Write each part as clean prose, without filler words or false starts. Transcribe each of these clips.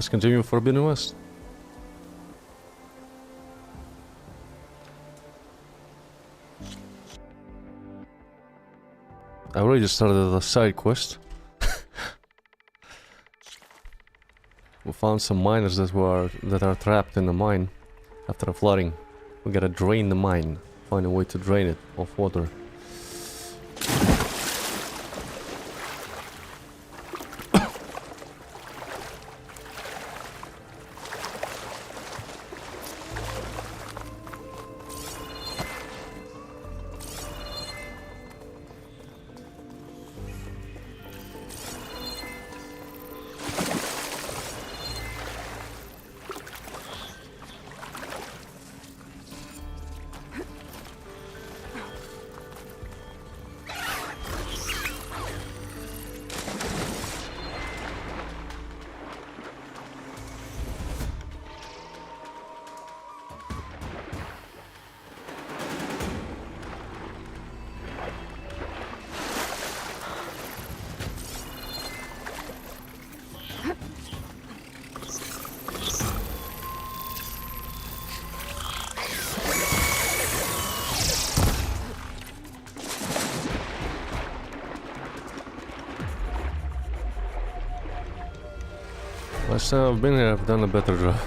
Let's continue Forbidden West. I already started a side quest. We found some miners that are trapped in the mine after a flooding. We gotta drain the mine. Find a way to drain it of water. Last time I've been here, I've done a better job.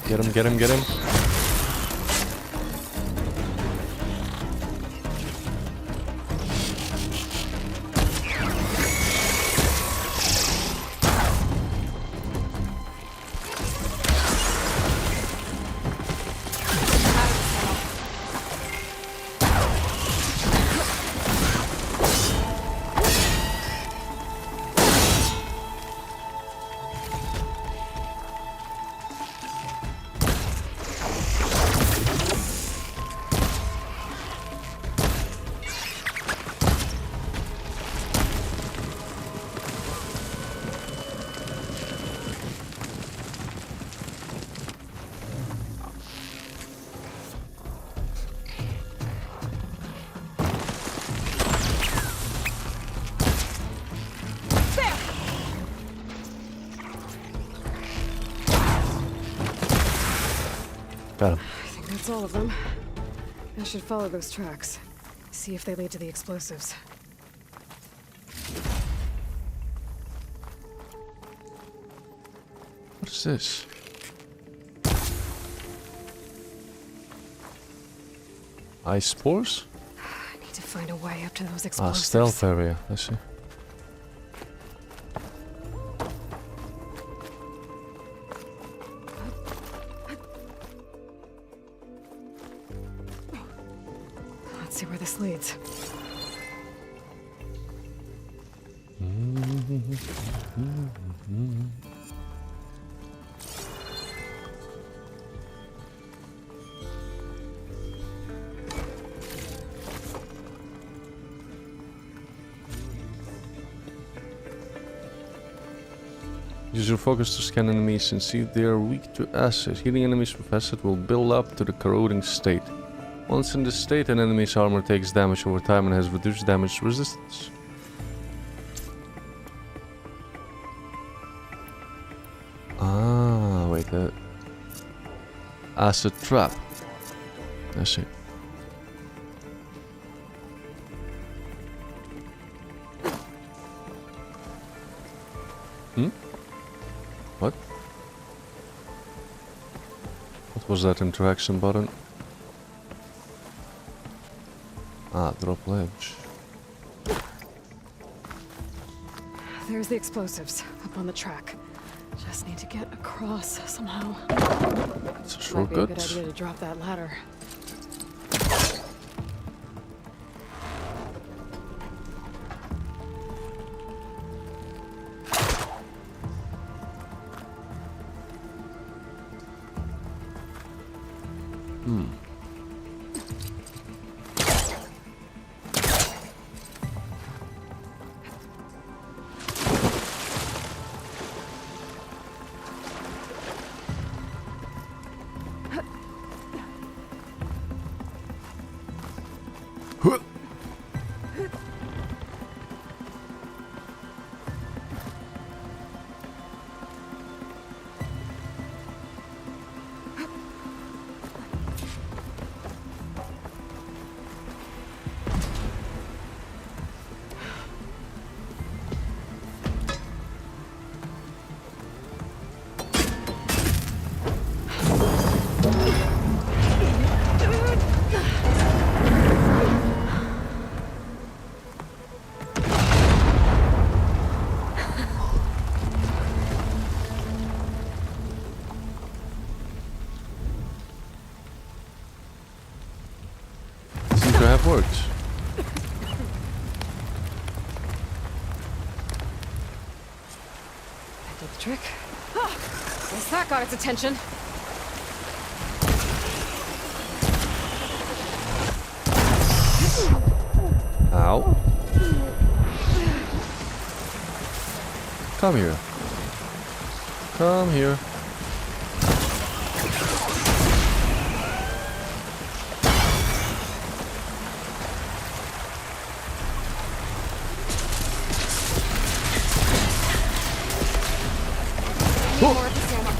Get him, get him, get him. Got him. I think that's all of them. I should follow those tracks. See if they lead to the explosives. What is this? Ice spores? I need to find a way up to those Ah, explosives. stealth area. I see. Let's see where this leads. Use your focus to scan enemies and see if they are weak to acid. Healing enemies with acid will build up to the corroding state. Once in this state, an enemy's armor takes damage over time and has reduced damage resistance. Ah, wait, that acid trap. I see. What? What was that interaction button? Ah, drop ledge. There's the explosives up on the track. Just need to get across somehow. It's a Might be a shortcut. good idea to drop that ladder. Seems to have worked. That did the trick. Guess that got its attention. Ow. Come here. Come here. More of this ammo.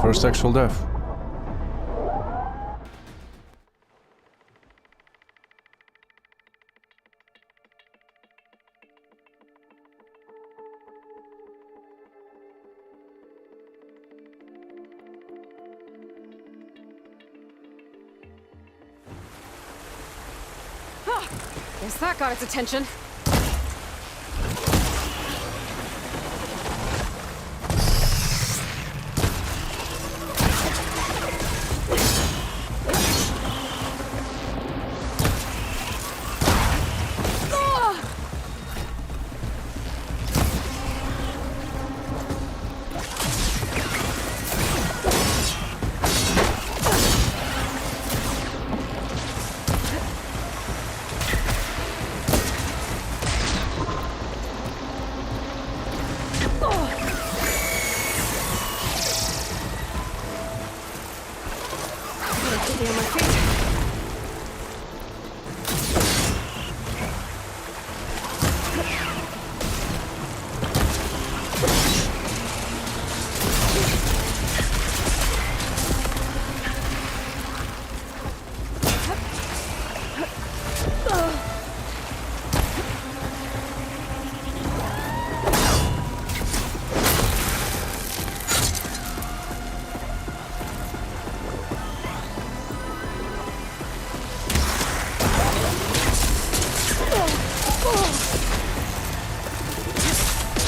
First actual death. Guess that got its attention. Stay on my feet.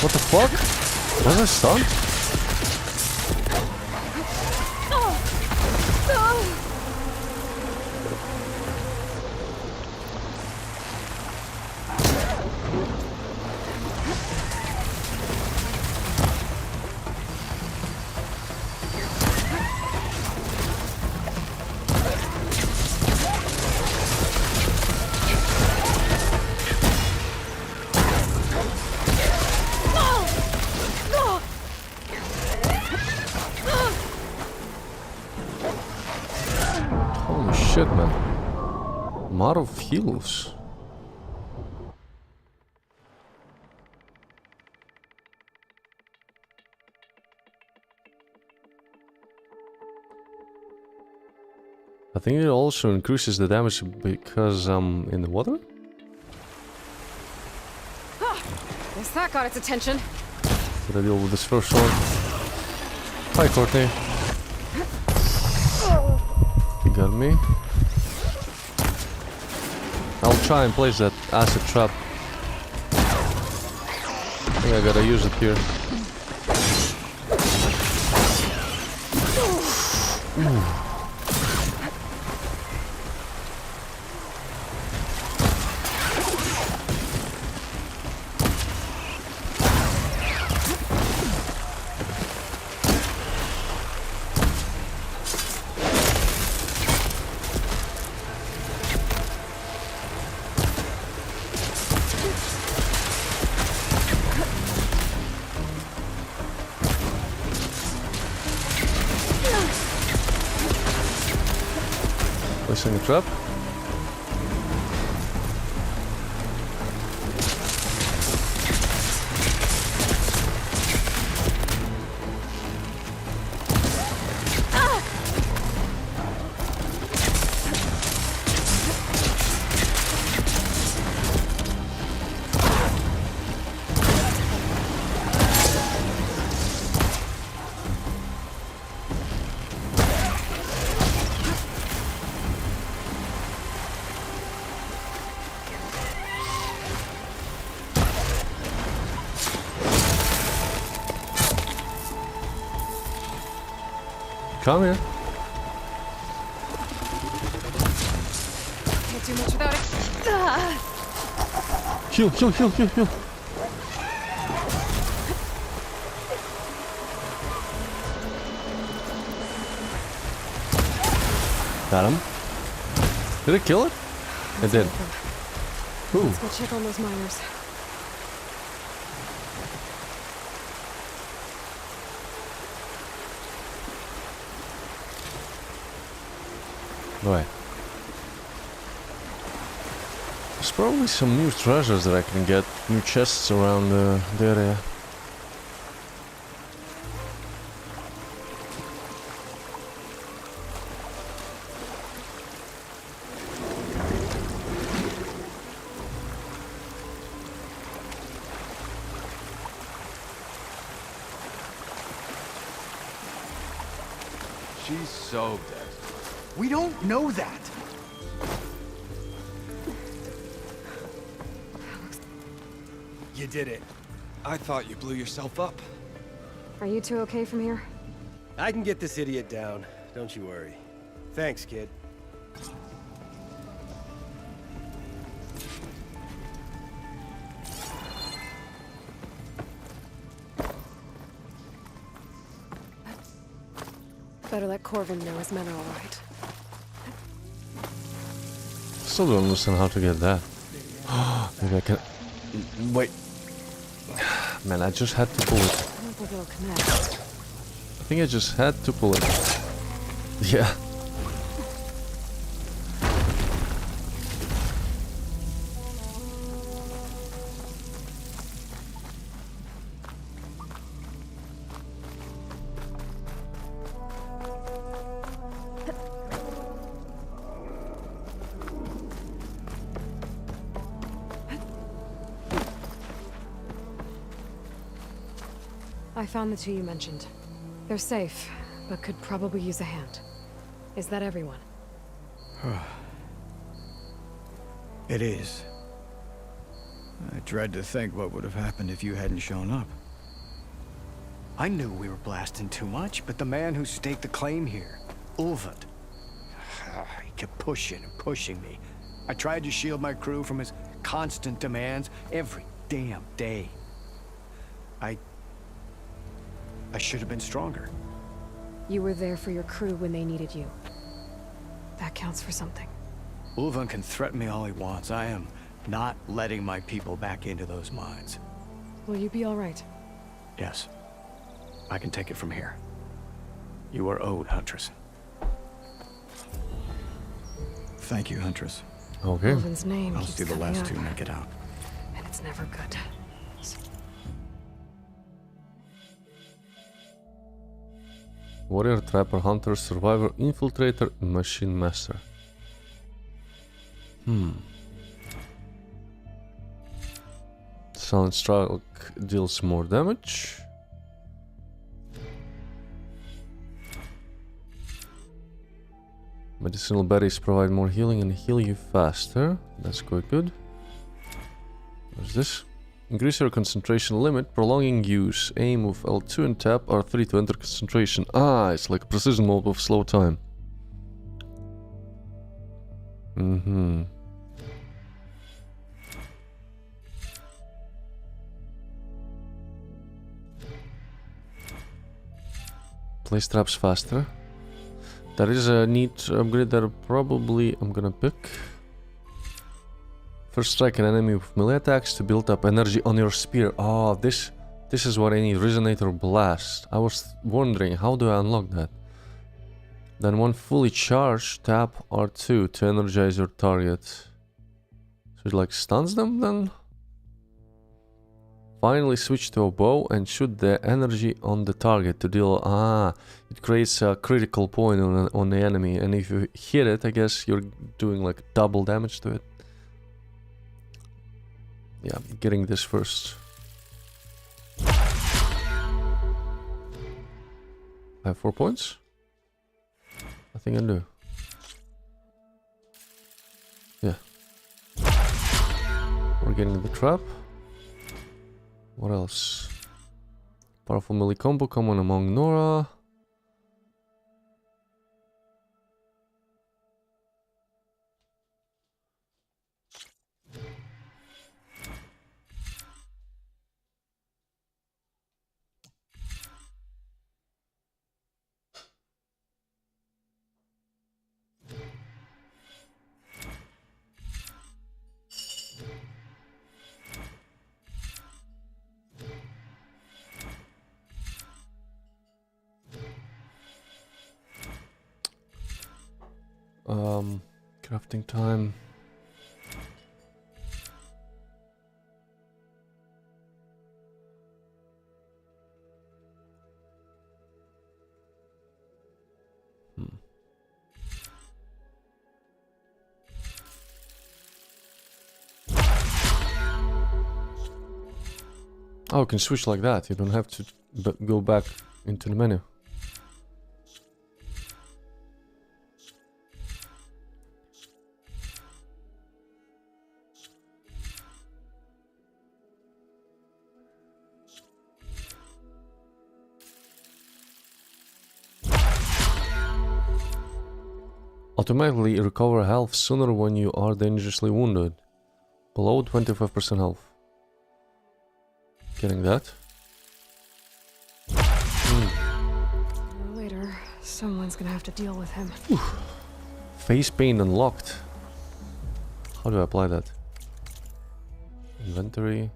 What the fuck? Was I stunned? Holy shit, man. I'm out of heals. I think it also increases the damage because I'm in the water? Guess that got its attention. Did I deal with this first one? Hi, Courtney. You got me. I'll try and place that acid trap. I think I gotta use it here. Placing a trap. Come here. Can't do much without it. Heal, heal, heal, heal, heal. Got him. Did it kill it? It did. Ooh. Let's go check on those miners. Right. There's probably some new treasures that I can get. New chests around the area. She's so dead. We don't know that. You did it. I thought you blew yourself up. Are you two okay from here? I can get this idiot down. Don't you worry. Thanks, kid. Better let Corvin know his men are all right. Still don't understand how to get that. Maybe I can. Wait. Man, I just had to pull it. I don't think it'll connect. I think I just had to pull it. Yeah. I found the two you mentioned. They're safe, but could probably use a hand. Is that everyone? It is. I dread to think what would have happened if you hadn't shown up. I knew we were blasting too much, but the man who staked the claim here, Ulvund, he kept pushing and pushing me. I tried to shield my crew from his constant demands every damn day. I should have been stronger. You were there for your crew when they needed you. That counts for something. Ulvund can threaten me all he wants. I am not letting my people back into those mines. Will you be all right? Yes. I can take it from here. You are owed, Huntress. Thank you, Huntress. Okay. Ulvund's name I'll keeps see the coming last up, two make it out. and it's never good. Warrior, trapper, hunter, survivor, infiltrator, machine master. Silent strike deals more damage. Medicinal berries provide more healing and heal you faster. That's quite good. What's this? Increase your concentration limit, prolonging use. Aim with L2 and tap R3 to enter concentration. Ah, it's like a precision mode with slow time. Mm-hmm. Place traps faster. There is a neat upgrade that probably I'm gonna pick. First strike an enemy with melee attacks to build up energy on your spear. Oh, this is what I need. Resonator Blast. I was wondering, how do I unlock that? Then one fully charged, tap R2 to energize your target. So it like stuns them then? Finally switch to a bow and shoot the energy on the target to deal... Ah, it creates a critical point on the enemy. And if you hit it, I guess you're doing like double damage to it. Yeah, I'm getting this first. I have 4 points. I think I do. Yeah. We're getting the trap. What else? Powerful melee combo, common among Nora. Crafting time. Oh, you can switch like that. You don't have to go back into the menu. Automatically recover health sooner when you are dangerously wounded. Below 25% health. Getting that. Later, someone's gonna have to deal with him. Face paint unlocked. How do I apply that? Inventory.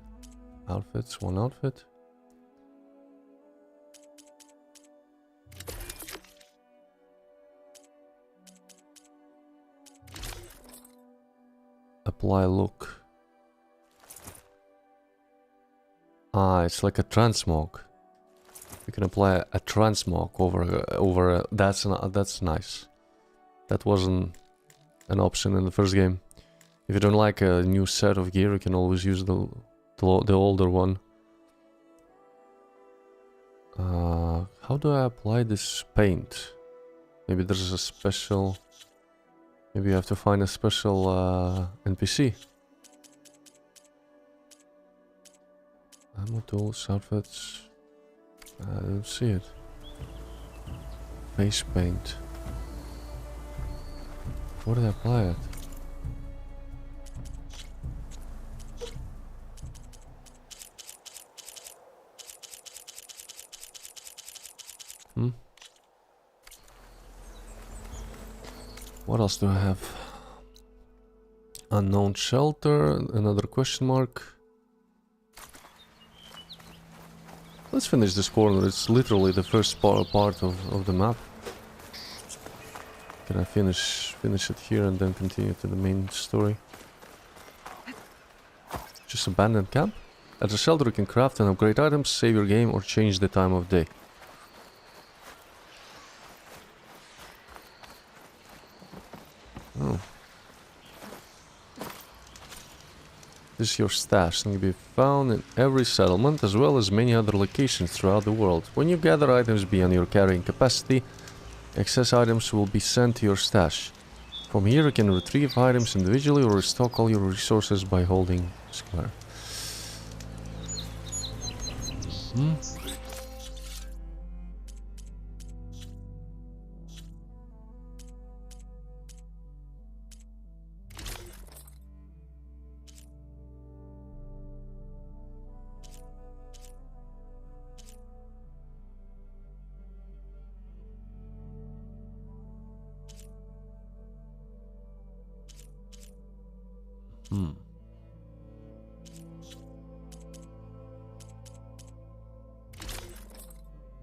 Outfits. One outfit. Apply look. Ah, it's like a transmog. You can apply a transmog over. That's nice. That wasn't an option in the first game. If you don't like a new set of gear, you can always use the older one. How do I apply this paint? Maybe there's a special. Maybe you have to find a special NPC. Ammo tools, outfits. I don't see it. Face paint. Where did I apply it? What else do I have? Unknown shelter, another question mark. Let's finish this corner. It's literally the first part of the map. Can I finish it here and then continue to the main story? Just abandoned camp. At the shelter you can craft and upgrade items, save your game or change the time of day. Oh. This is your stash and can be found in every settlement as well as many other locations throughout the world. When you gather items beyond your carrying capacity, excess items will be sent to your stash. From here you can retrieve items individually or restock all your resources by holding square.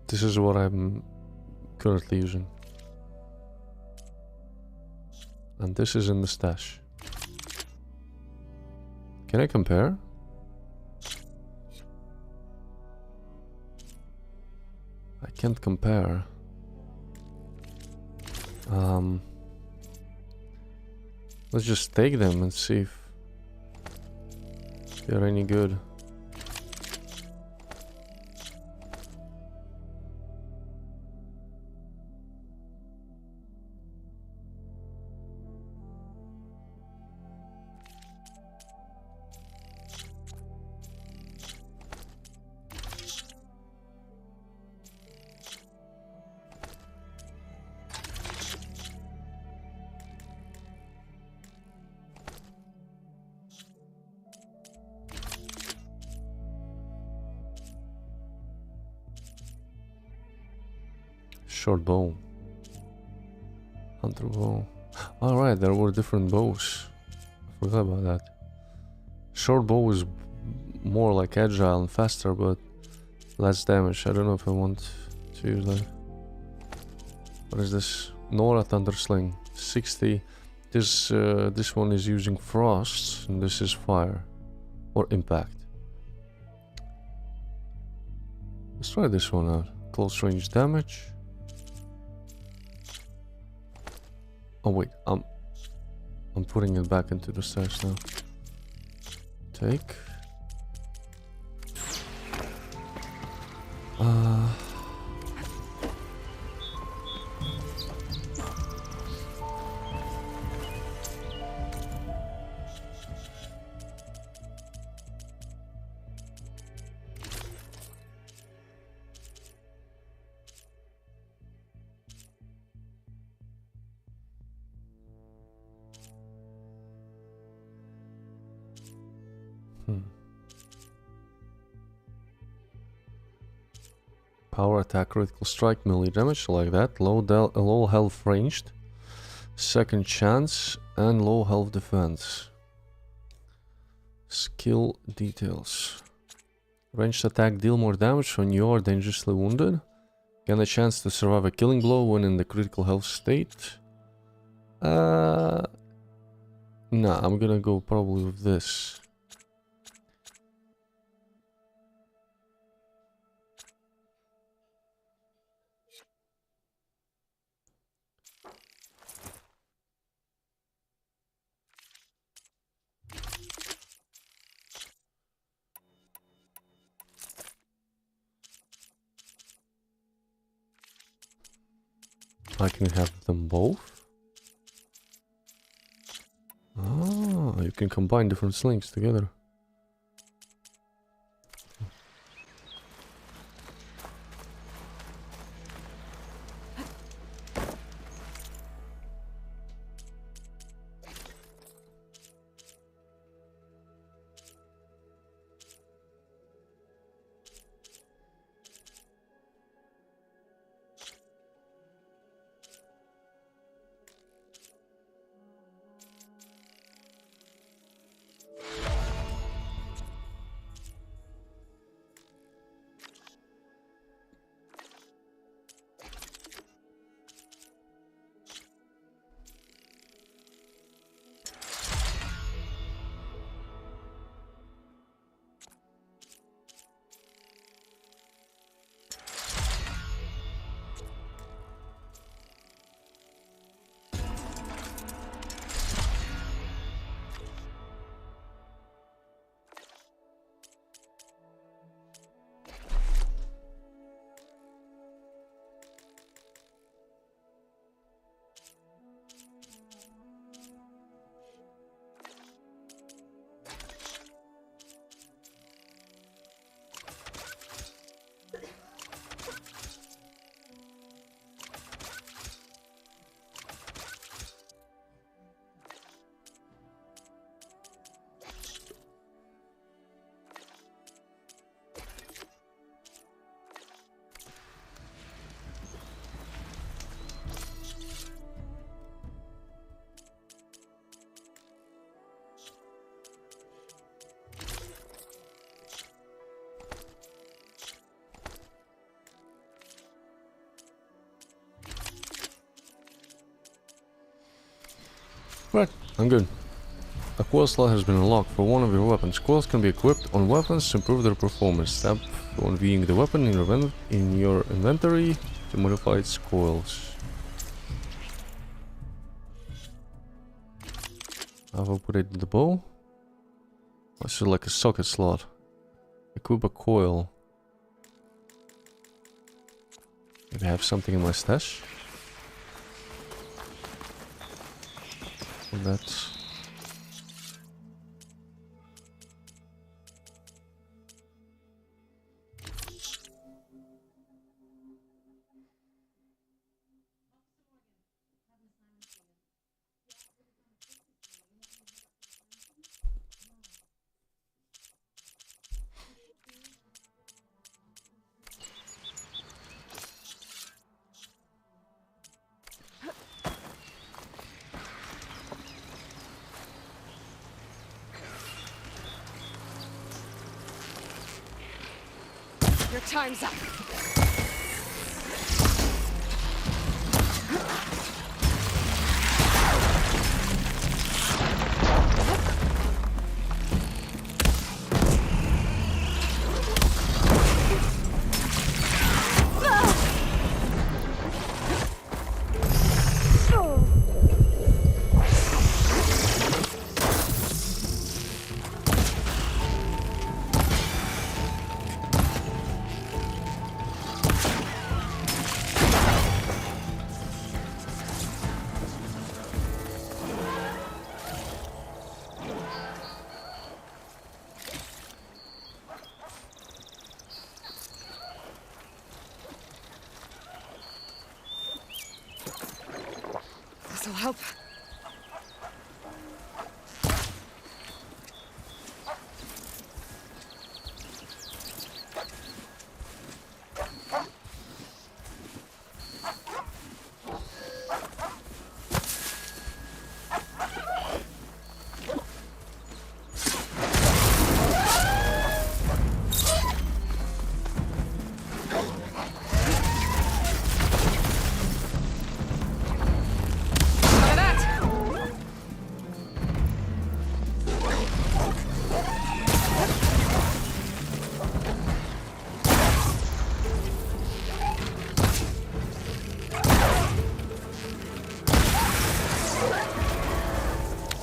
This is what I'm currently using. And this is in the stash. Can I compare? I can't compare. Let's just take them and see if they're any good. Short bow. Hunter bow. Alright, there were different bows. I forgot about that. Short bow is more like agile and faster, but less damage. I don't know if I want to use that. What is this? Nora Thunder Sling. 60. This one is using frost, and this is fire. Or impact. Let's try this one out. Close range damage. Oh wait, I'm putting it back into the stash now. Take. Power attack, critical strike, melee damage, like that. Low health ranged. Second chance and low health defense. Skill details. Ranged attack, deal more damage when you are dangerously wounded. Gain a chance to survive a killing blow when in the critical health state. Nah, I'm gonna go probably with this. I can have them both. Ah, you can combine different slings together. I'm good. A coil slot has been unlocked for one of your weapons. Coils can be equipped on weapons to improve their performance. Tap on viewing the weapon in your inventory to modify its coils. I've upgraded the bow. I select a socket slot. Equip a coil. Maybe I have something in my stash. And that's... Your time's up. This'll help.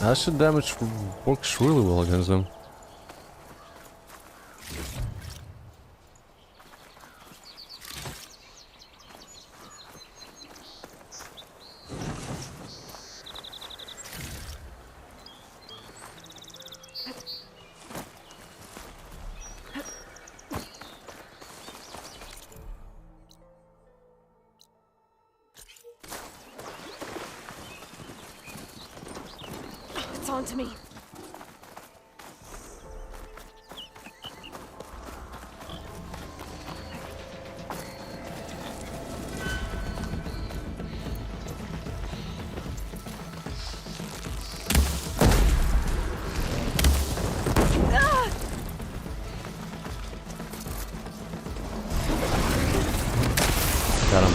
Acid damage works really well against them. It's on to me. Got him.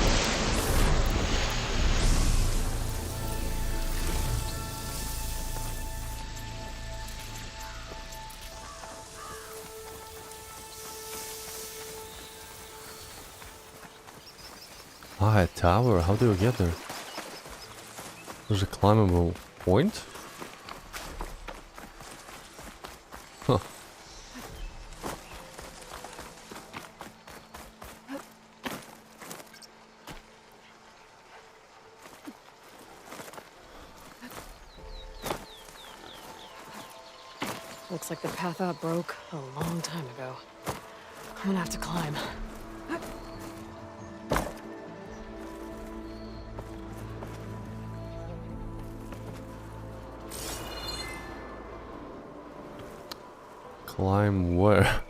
Ah, a tower. How do I get there? There's a climbable point? Huh. Looks like the path out broke a long time ago. I'm gonna have to climb. Climb where?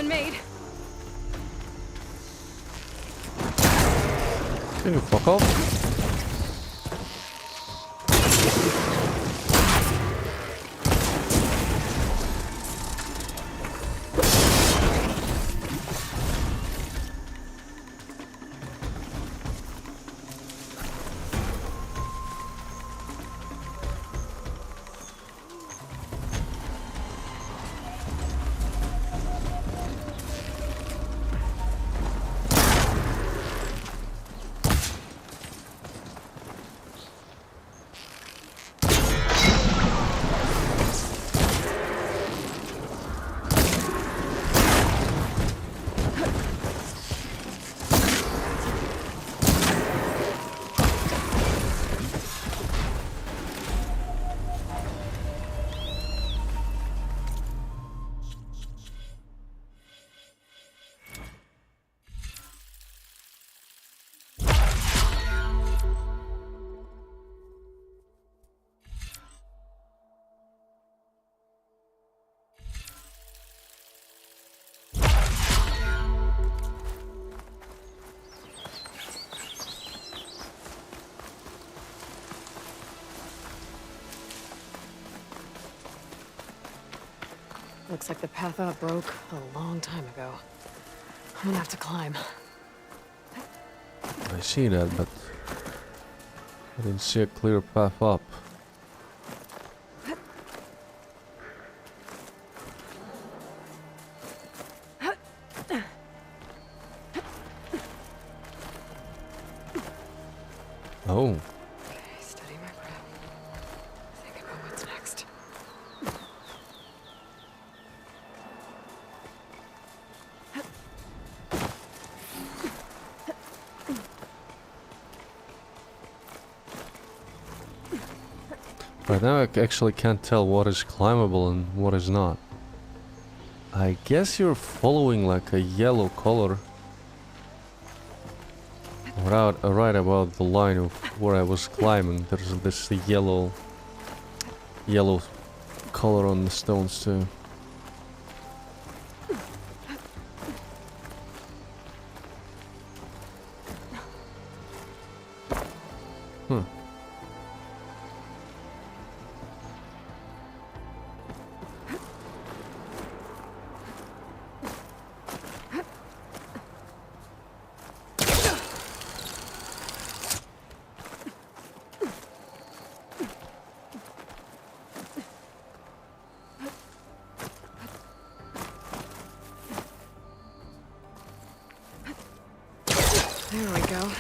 been made. Can you fuck off? Looks like the path up broke a long time ago. I'm gonna have to climb. I see that, but I didn't see a clear path up. Oh. Okay, steady my breath. Think about what's next. Right now I actually can't tell what is climbable and what is not. I guess you're following like a yellow color. Right about the line of where I was climbing. There's this yellow color on the stones too. Hmm. There we go.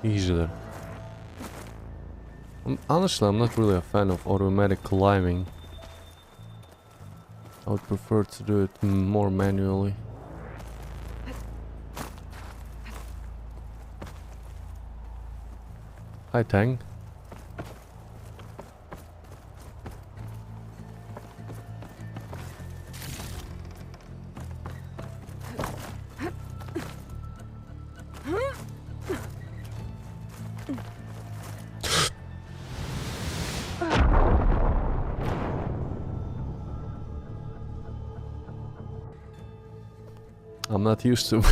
Easy there. Honestly, I'm not really a fan of automatic climbing. I would prefer to do it more manually. Hi, Tang. I'm not used to.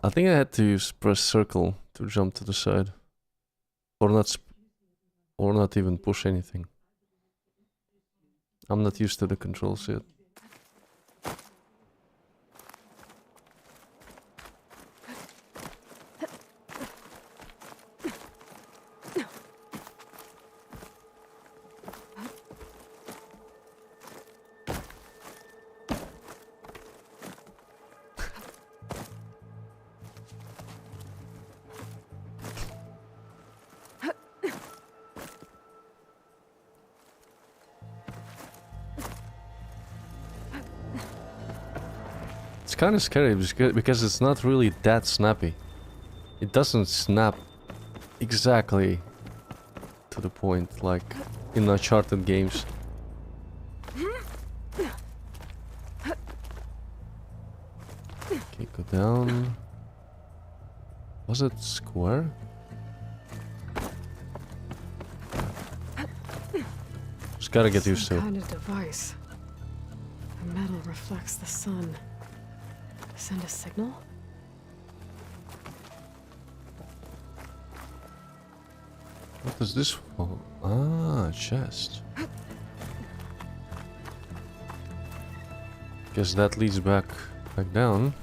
I think I had to press circle to jump to the side, or not even push anything. I'm not used to the controls yet. kind of scary because it's not really that snappy. It doesn't snap exactly to the point like in Uncharted games. Okay, go down. Was it square? Just gotta get used to Some it. kind of device. The metal reflects the sun. Send a signal? What is this for? Ah, chest. Guess that leads back down.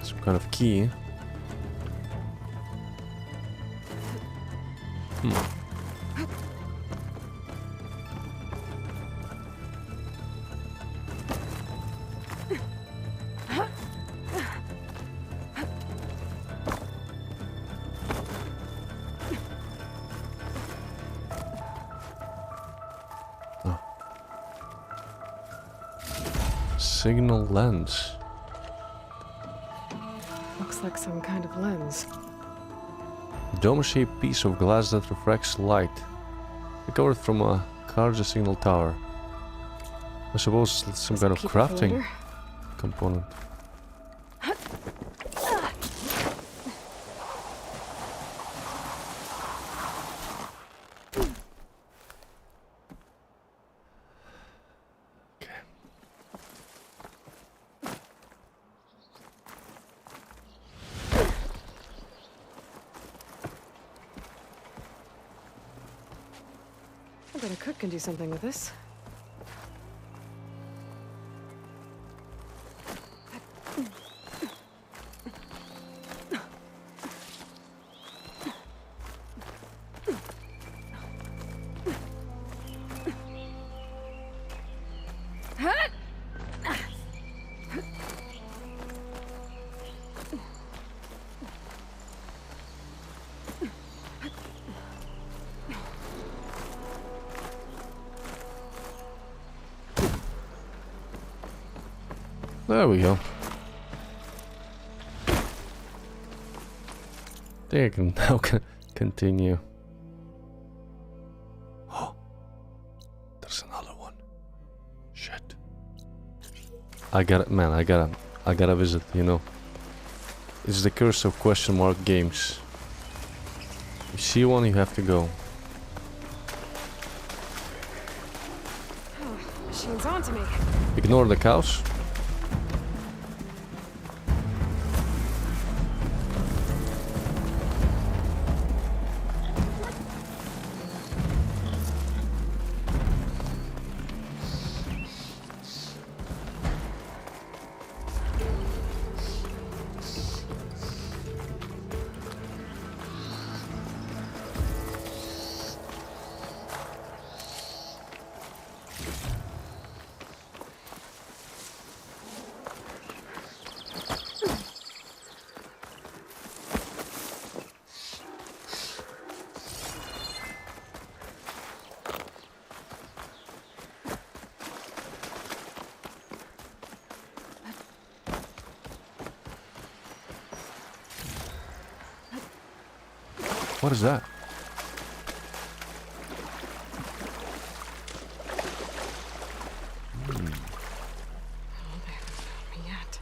Some kind of key. Signal lens. Looks like some kind of lens. Dome-shaped piece of glass that refracts light. Recovered from a cargo signal tower. I suppose it's some kind of Keep it for crafting later. component. I bet a cook can do something with this. There we go. There you can now continue. Oh, there's another one. Shit. I gotta, man. I gotta visit. You know, it's the curse of question mark games. You see one, you have to go. Machine's on to me. Ignore the cows. What is that? Oh, they haven't found me yet.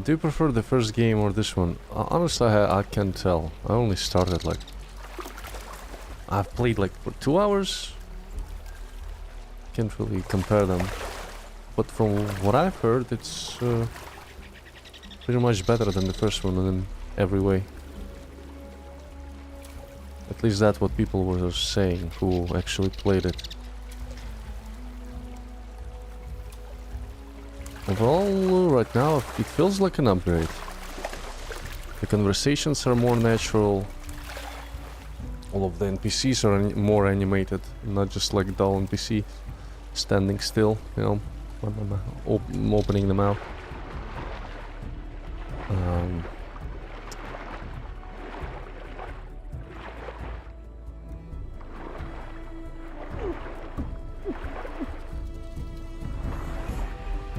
Do you prefer the first game or this one? Honestly, I can't tell. I only started like... I've played like for 2 hours. Can't really compare them. But from what I've heard, it's pretty much better than the first one in every way. At least that's what people were saying who actually played it. Overall, right now, it feels like an upgrade. The conversations are more natural. All of the NPCs are more animated, not just like dull NPC standing still, you know, when I'm opening the mouth.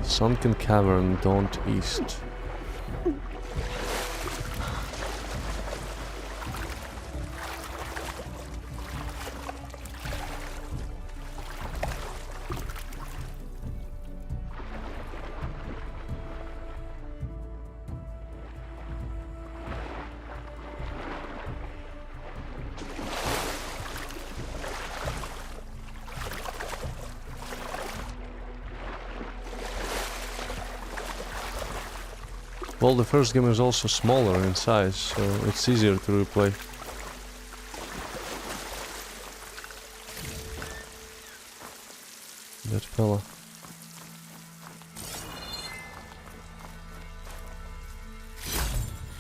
Sunken Cavern, Daunt East. Well, the first game is also smaller in size, so it's easier to replay. That fella.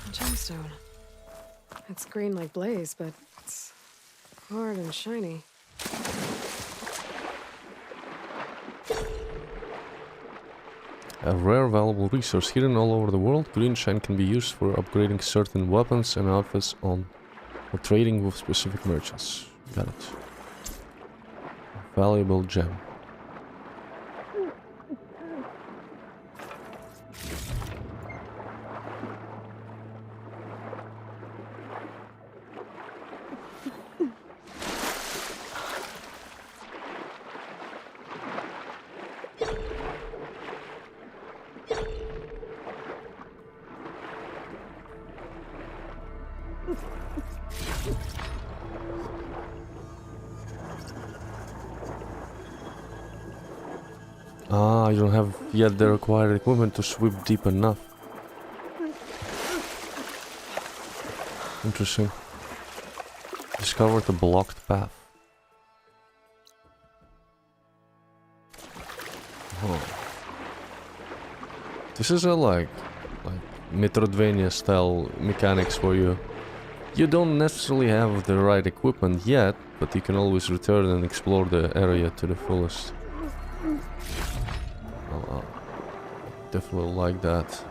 A gemstone. It's green like blaze, but it's hard and shiny. A rare valuable resource hidden all over the world, green shine can be used for upgrading certain weapons and outfits or trading with specific merchants. Got it. Valuable gem. Ah, you don't have yet the required equipment to swim deep enough. Interesting. Discovered a blocked path. Oh. This is a like Metroidvania style mechanics where you don't necessarily have the right equipment yet, but you can always return and explore the area to the fullest. Definitely like that.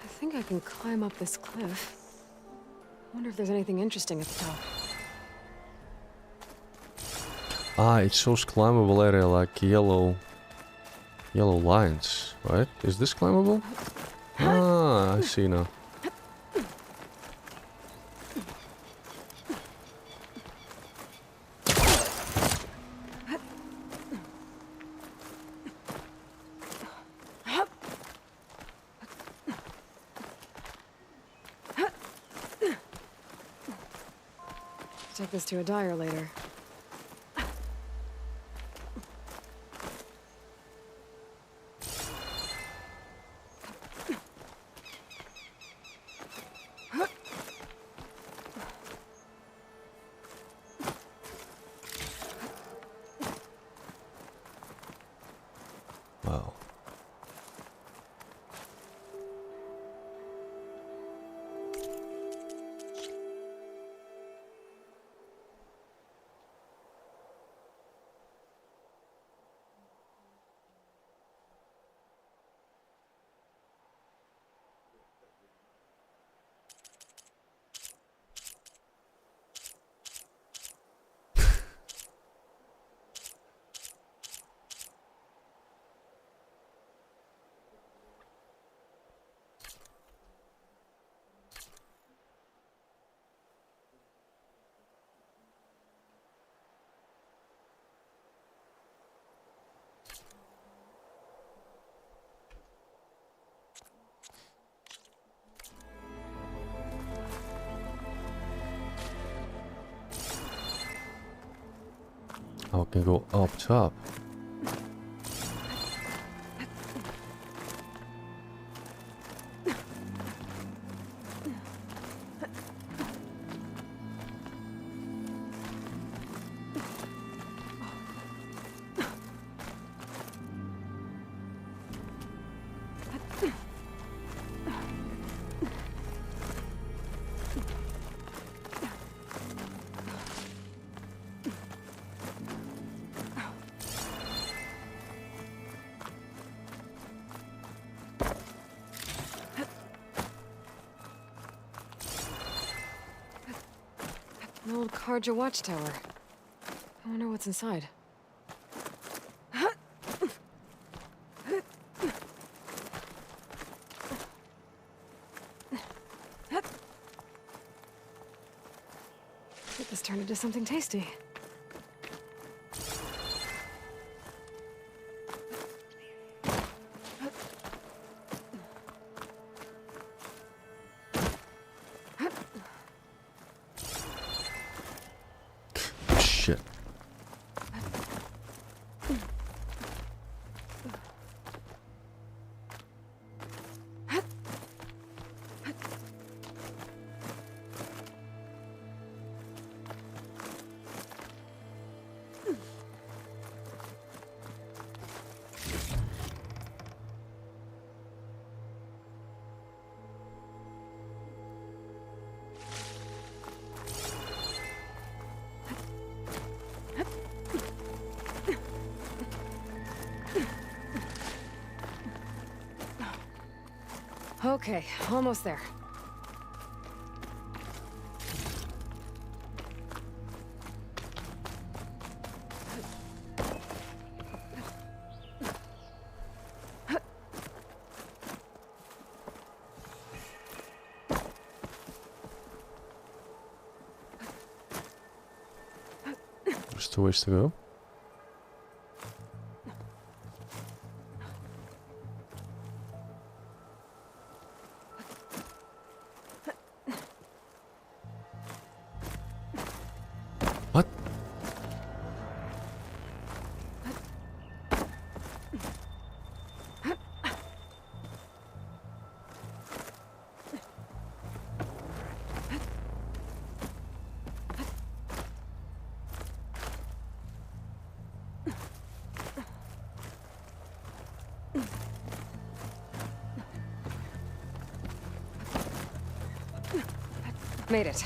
I think I can climb up this cliff. I wonder if there's anything interesting at the top. Ah, it shows climbable area like yellow lines, right? Is this climbable? Ah, I see now. Take this to a dyer later. Wow. Oh, I can go up top. An old Karja watchtower. I wonder what's inside. Get this turned into something tasty. Shit. Okay, almost there. There's 2 ways to go. What? Made it.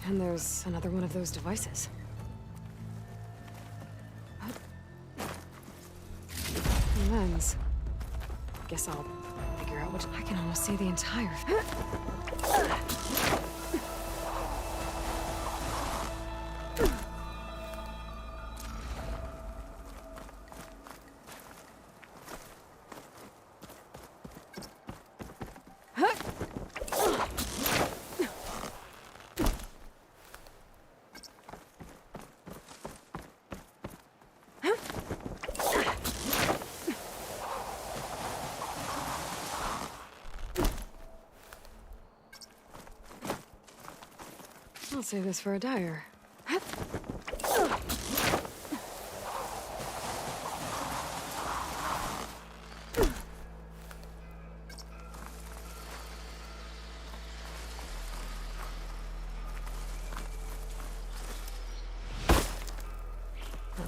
And there's another one of those devices. Lens. Guess I'll figure out which. I can almost see the entire. I'll save this for a dyer. I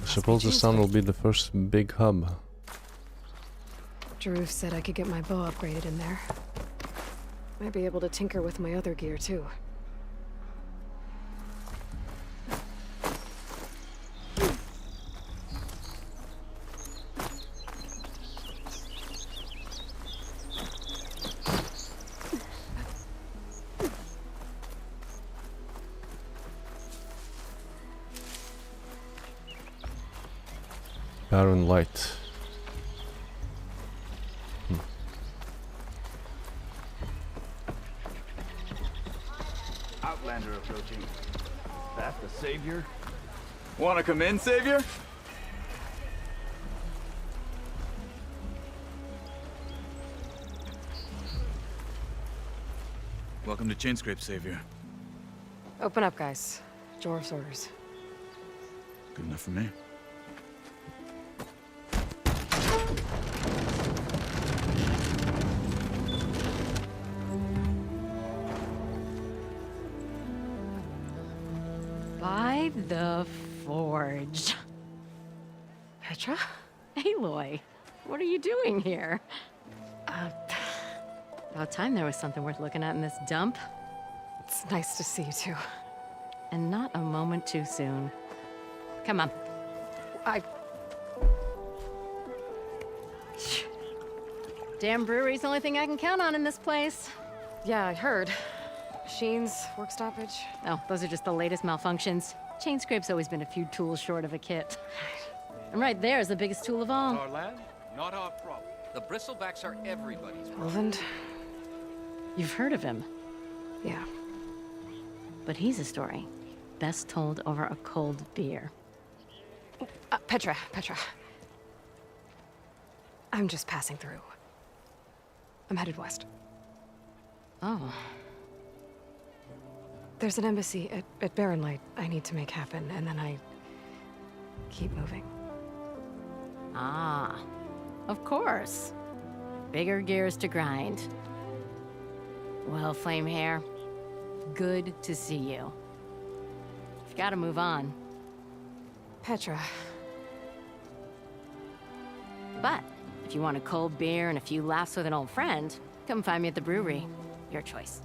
suppose the sun will be the first big hub. Jaruf said I could get my bow upgraded in there. Might be able to tinker with my other gear, too. Barren light. Outlander approaching. That's the savior? Wanna come in, savior? Welcome to Chainscrape, savior. Open up, guys. Jor's orders. Good enough for me. By the forge. Petra? Aloy, what are you doing here? About time there was something worth looking at in this dump. It's nice to see you, too. And not a moment too soon. Come on. Damn brewery's the only thing I can count on in this place. Yeah, I heard. Machines, work stoppage. Oh, those are just the latest malfunctions. Chainscrape's always been a few tools short of a kit. And right there is the biggest tool of all. Our land, not our problem. The bristlebacks are everybody's problem. Ulvund? You've heard of him, Yeah. but he's a story best told over a cold beer. Petra. I'm just passing through. I'm headed west. Oh, There's an embassy at Barren Light I need to make happen, and then I keep moving. ah, of course. Bigger gears to grind. Well, Flamehair, good to see you. You've got to move on. Petra. But if you want a cold beer and a few laughs with an old friend, come find me at the brewery. Your choice.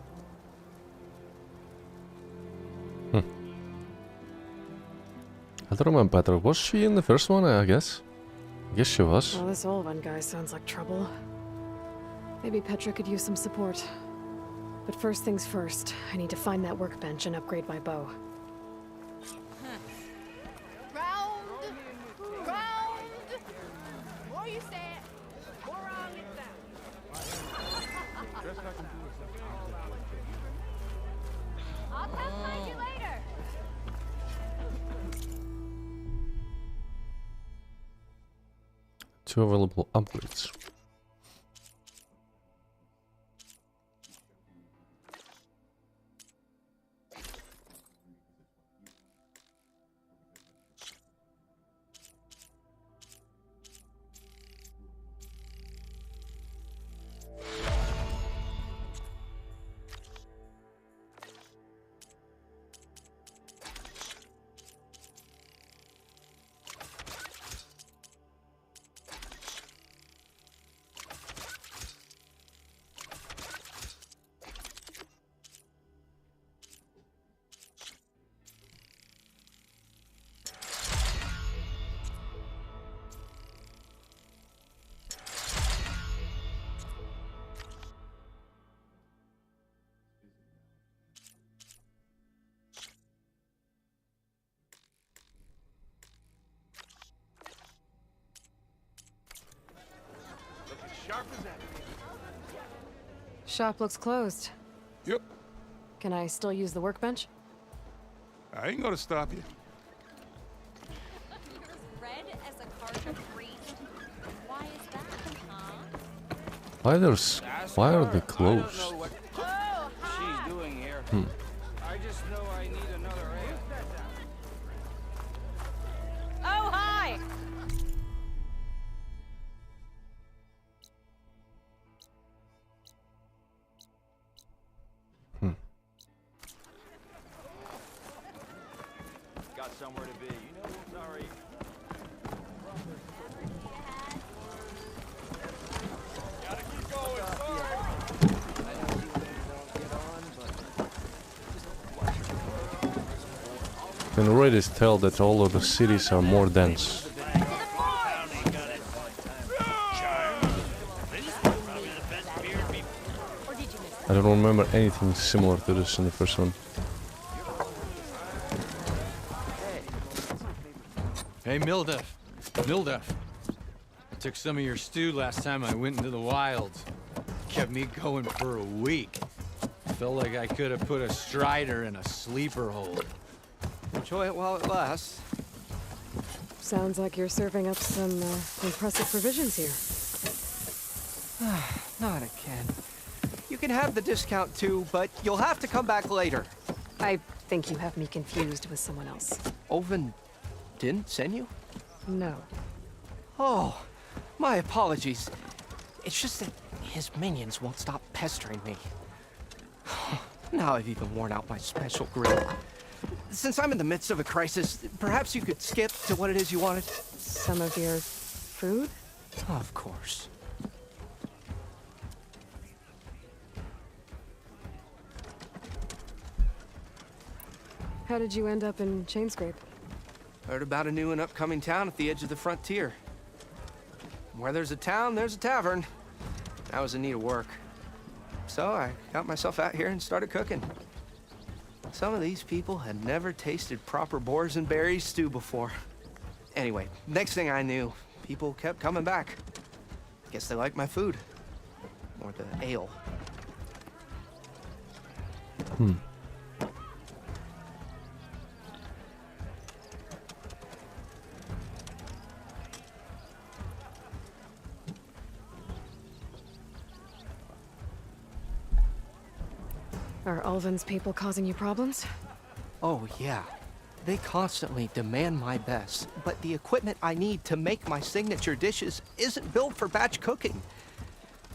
I don't remember better. Was she in the first one, I guess? I guess she was. Well, this Ulvund guy sounds like trouble. Maybe Petra could use some support. But first things first, I need to find that workbench and upgrade my bow. Round! More you say it, more wrong it sounds. I'll come find you later. Two available upgrades. Sharp as that. Shop looks closed. Yep. Can I still use the workbench? I ain't gonna stop you. You're as red as a card of green. Why is that, huh? Why are they closed? Oh, hi! She's doing here. I just know I need another ale. Oh, hi! Got somewhere to be. You know, sorry. Gotta keep going. You can already tell that all of the cities are more dense. I don't remember anything similar to this in the first one. Hey, Mildef. Mildef. I took some of your stew last time I went into the wilds. Kept me going for a week. Felt like I could have put a strider in a sleeper hole. Enjoy it while it lasts. Sounds like you're serving up some impressive provisions here. Not again. You can have the discount too, but you'll have to come back later. I think you have me confused with someone else. Oven didn't send you? No. Oh, my apologies. It's just that his minions won't stop pestering me. Now I've even worn out my special grill. Since I'm in the midst of a crisis, perhaps you could skip to what it is you wanted? Some of your food? Of course. How did you end up in Chainscrape? Heard about a new and upcoming town at the edge of the frontier. Where there's a town, there's a tavern. I was in need of work. So I got myself out here and started cooking. Some of these people had never tasted proper boars and berries stew before. Anyway, next thing I knew, people kept coming back. Guess they liked my food. Or the ale. Are Ulvin's people causing you problems? Oh, yeah. They constantly demand my best, but the equipment I need to make my signature dishes isn't built for batch cooking.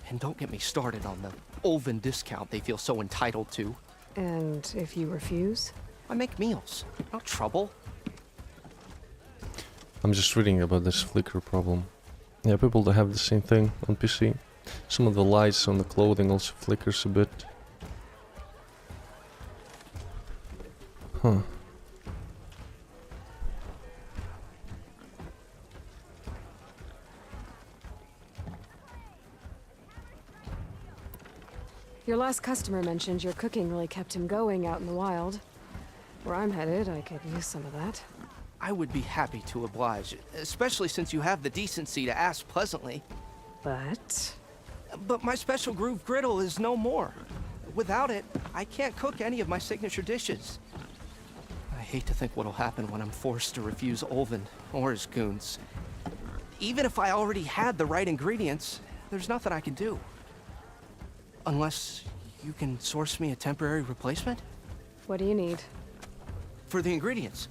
And don't get me started on the Ulvin discount they feel so entitled to. And if you refuse? I make meals, no trouble. I'm just reading about this flicker problem. Yeah, people that have the same thing on PC. Some of the lights on the clothing also flickers a bit. Huh. Your last customer mentioned your cooking really kept him going out in the wild. Where I'm headed, I could use some of that. I would be happy to oblige, especially since you have the decency to ask pleasantly. But my special groove griddle is no more. Without it, I can't cook any of my signature dishes. I hate to think what'll happen when I'm forced to refuse Ulvin or his goons. Even if I already had the right ingredients, there's nothing I can do. Unless you can source me a temporary replacement? what do you need? For the ingredients,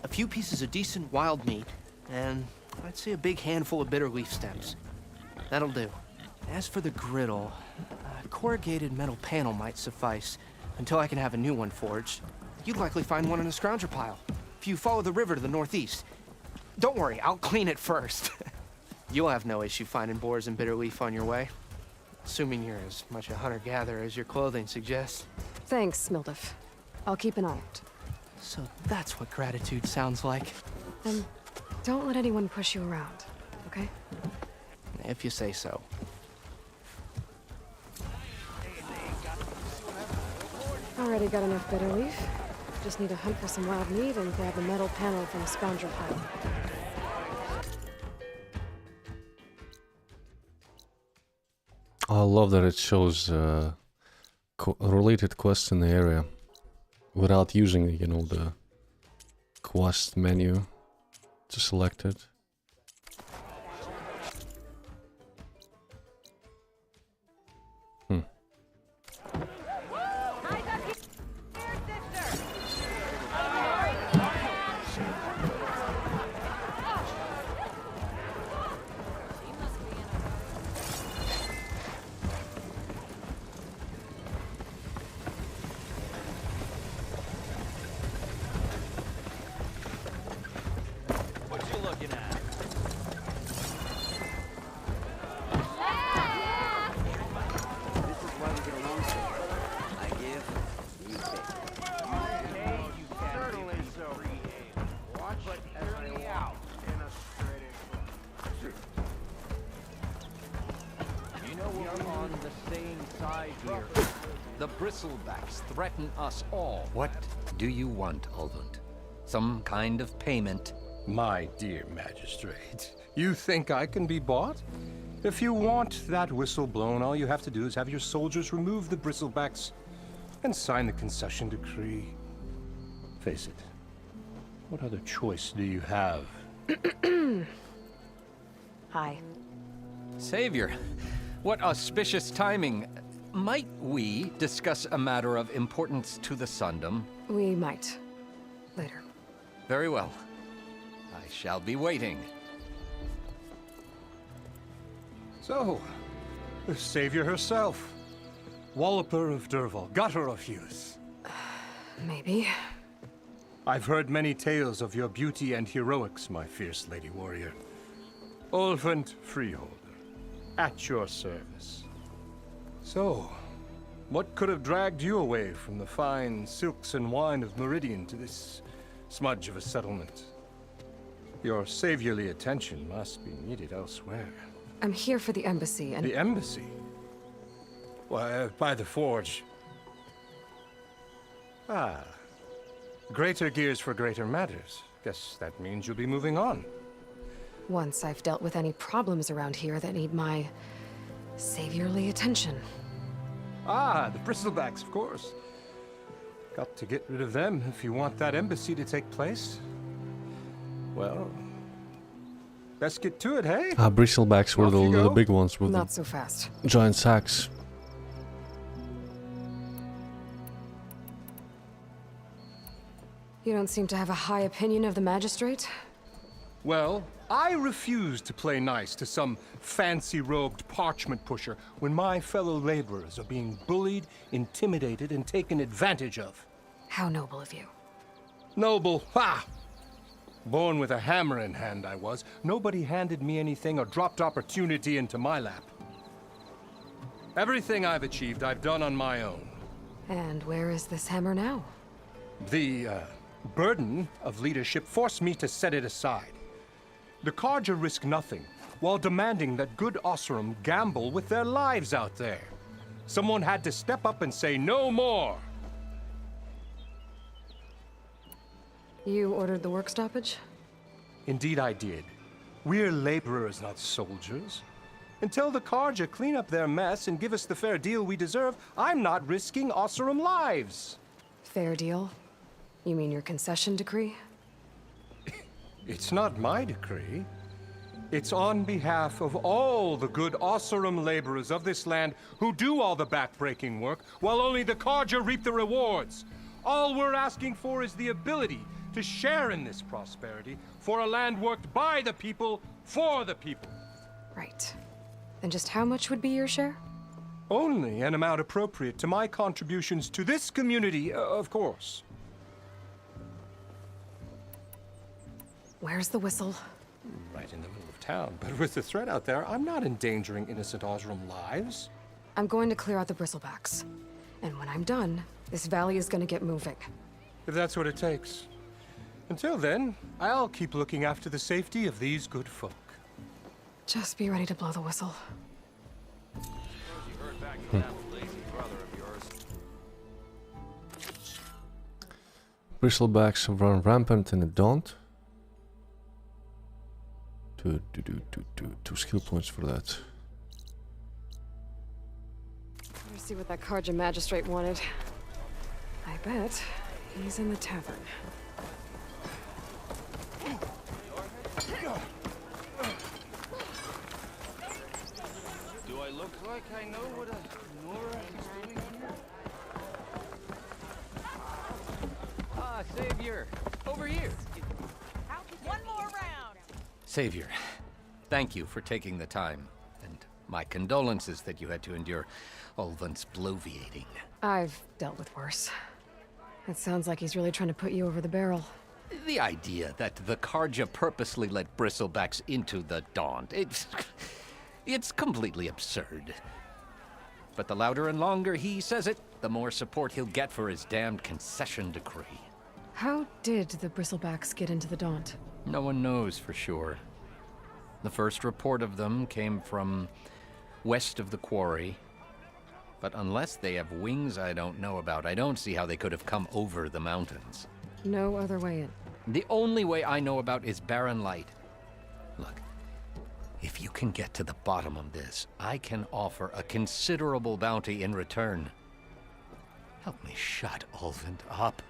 a few pieces of decent wild meat, and I'd say a big handful of bitter leaf stems. That'll do. As for the griddle, a corrugated metal panel might suffice until I can have a new one forged. You'd likely find one in a scrounger pile, if you follow the river to the northeast. Don't worry, I'll clean it first. You'll have no issue finding boars and bitter leaf on your way. Assuming you're as much a hunter-gatherer as your clothing suggests. Thanks, Mildef. I'll keep an eye out. So that's what gratitude sounds like. And don't let anyone push you around, okay? If you say so. Already got enough bitter leaf. Just need to hunt for some wild meat and grab a metal panel from a scoundrel pile. I love that it shows related quests in the area without using, you know, the quest menu to select it. bristlebacks threaten us all. What do you want, Ulvund? Some kind of payment? My dear magistrate, you think I can be bought? If you want that whistle blown, all you have to do is have your soldiers remove the bristlebacks and sign the concession decree. Face it, what other choice do you have? Hi. Savior, what auspicious timing. Might we discuss a matter of importance to the Sundom? We might. Later. Very well. I shall be waiting. So, the savior herself. Walloper of Derval, gutter of youth. Maybe. I've heard many tales of your beauty and heroics, my fierce lady warrior. Ulvund Freeholder, at your service. So, what could have dragged you away from the fine silks and wine of Meridian to this smudge of a settlement? Your saviorly attention must be needed elsewhere. I'm here for the embassy and... The embassy? Why, by the forge. Ah. Greater gears for greater matters. Guess that means you'll be moving on. Once I've dealt with any problems around here that need my saviorly attention. Ah, the bristlebacks, of course. Got to get rid of them if you want that embassy to take place. Well, let's get to it, hey? Ah, bristlebacks were Off you the go. big ones with Not so fast. the giant sacks. You don't seem to have a high opinion of the magistrate? Well, I refuse to play nice to some fancy-robed parchment pusher when my fellow laborers are being bullied, intimidated, and taken advantage of. How noble of you. Noble, ha! Born with a hammer in hand, I was. Nobody handed me anything or dropped opportunity into my lap. Everything I've achieved, I've done on my own. And where is this hammer now? The, burden of leadership forced me to set it aside. The Carja risk nothing, while demanding that good Osram gamble with their lives out there. Someone had to step up and say no more! You ordered the work stoppage? Indeed I did. We're laborers, not soldiers. Until the Carja clean up their mess and give us the fair deal we deserve, I'm not risking Osram lives. Fair deal? You mean your concession decree? It's not my decree. It's on behalf of all the good Osram laborers of this land who do all the backbreaking work, while only the Carja reap the rewards. All we're asking for is the ability to share in this prosperity for a land worked by the people, for the people. Right. Then just how much would be your share? Only an amount appropriate to my contributions to this community, of course. Where's the whistle? Right in the middle of town, but with the threat out there, I'm not endangering innocent Osram lives. I'm going to clear out the bristlebacks. And when I'm done, this valley is going to get moving. If that's what it takes. Until then, I'll keep looking after the safety of these good folk. Just be ready to blow the whistle. Bristlebacks run rampant in the Daunt. Two skill points for that. Let's see what that Carja magistrate wanted. I bet he's in the tavern. Do I look like I know what a Nora is doing here? Ah, Savior! Over here! One more round. Savior, thank you for taking the time, and my condolences that you had to endure Ulvund's bloviating. I've dealt with worse. It sounds like he's really trying to put you over the barrel. The idea that the Carja purposely let bristlebacks into the Daunt, it's completely absurd. But the louder and longer he says it, the more support he'll get for his damned concession decree. How did the bristlebacks get into the Daunt? No one knows for sure. The first report of them came from west of the quarry. But unless they have wings I don't know about, I don't see how they could have come over the mountains. No other way in. The only way I know about is Barren Light. Look, if you can get to the bottom of this, I can offer a considerable bounty in return. Help me shut Ulvund up.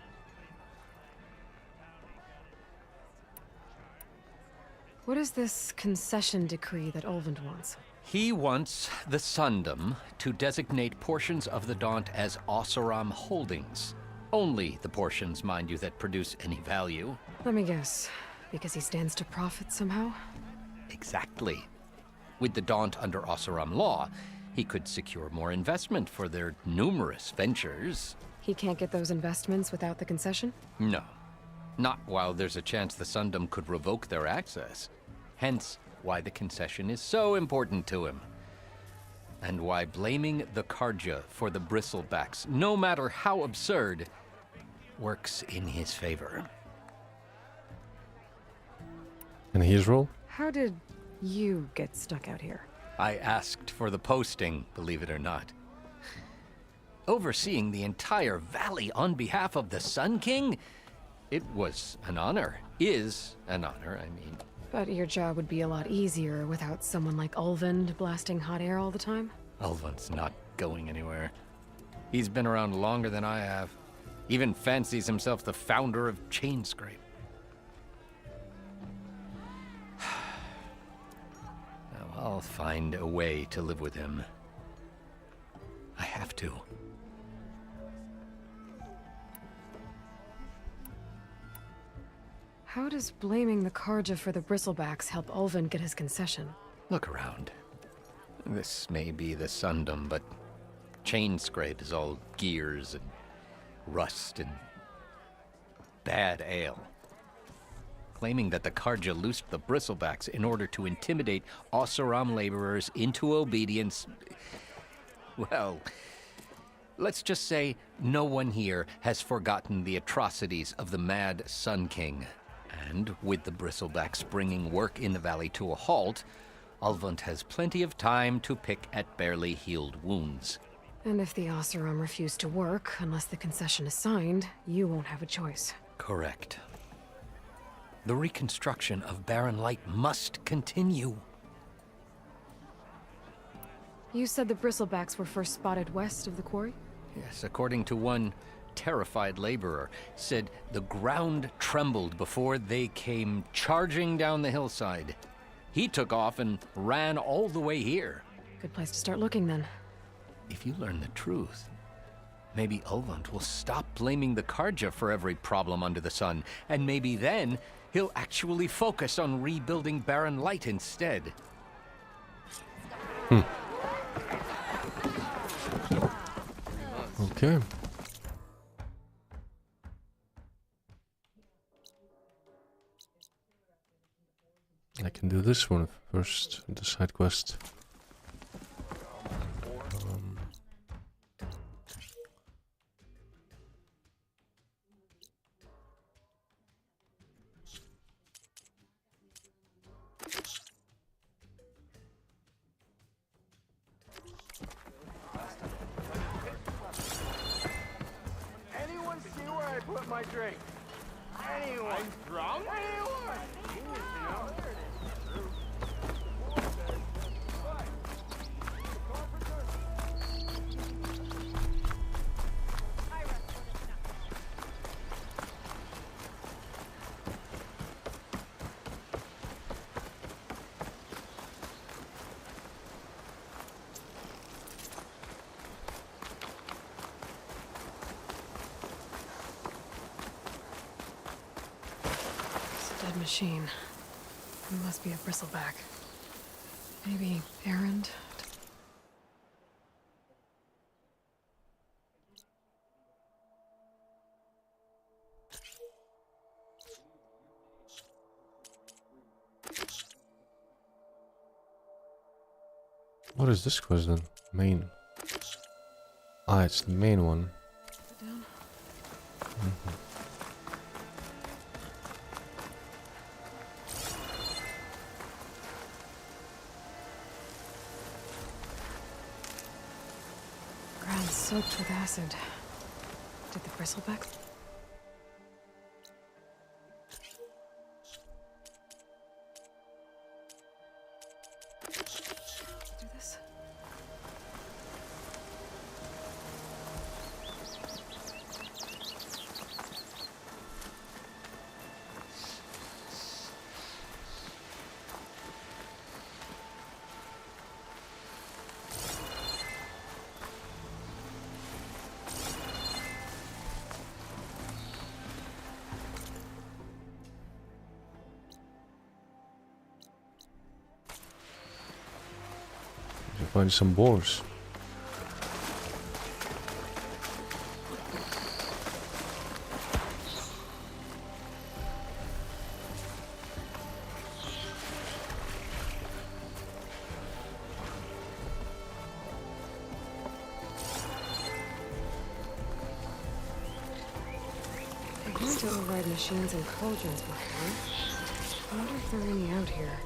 What is this concession decree that Ulvund wants? He wants the Sundom to designate portions of the Daunt as Oseram holdings. Only the portions, mind you, that produce any value. Let me guess. Because he stands to profit somehow? Exactly. With the Daunt under Oseram law, he could secure more investment for their numerous ventures. He can't get those investments without the concession? No. Not while there's a chance the Sundom could revoke their access. Hence, why the concession is so important to him. And why blaming the Karja for the bristlebacks, no matter how absurd, works in his favor. And his role? How did you get stuck out here? I asked for the posting, believe it or not. Overseeing the entire valley on behalf of the Sun King? It was an honor. Is an honor, I mean. But your job would be a lot easier without someone like Ulvund blasting hot air all the time? Ulvund's not going anywhere. He's been around longer than I have. Even fancies himself the founder of Chainscrape. Now, I'll find a way to live with him. I have to. How does blaming the Karja for the bristlebacks help Ulvund get his concession? Look around. This may be the Sundom, but Chainscrape is all gears and rust and bad ale. Claiming that the Karja loosed the bristlebacks in order to intimidate Oseram laborers into obedience. Well, let's just say no one here has forgotten the atrocities of the mad Sun King. And with the bristlebacks bringing work in the valley to a halt, Ulvund has plenty of time to pick at barely healed wounds. And if the Oseram refuse to work, unless the concession is signed, you won't have a choice. Correct. The reconstruction of Barren Light must continue. You said the bristlebacks were first spotted west of the quarry? Yes, according to one terrified laborer, said the ground trembled before they came charging down the hillside. He took off and ran all the way here. Good place to start looking, then. If you learn the truth, maybe Ulvund will stop blaming the Karja for every problem under the sun, and maybe then he'll actually focus on rebuilding Barren Light instead. Okay. I can do this one first, the side quest. Anyone see where I put my drink? Anyone? I'm drunk? Anyone? Dead machine. It must be a bristleback. Maybe errand? What is this quest then? Main. Ah, it's the main one. soaked with acid. Did the bristlebacks? Do this? Find some boars. I've learned to override machines and cauldrons before. I wonder if there are any out here.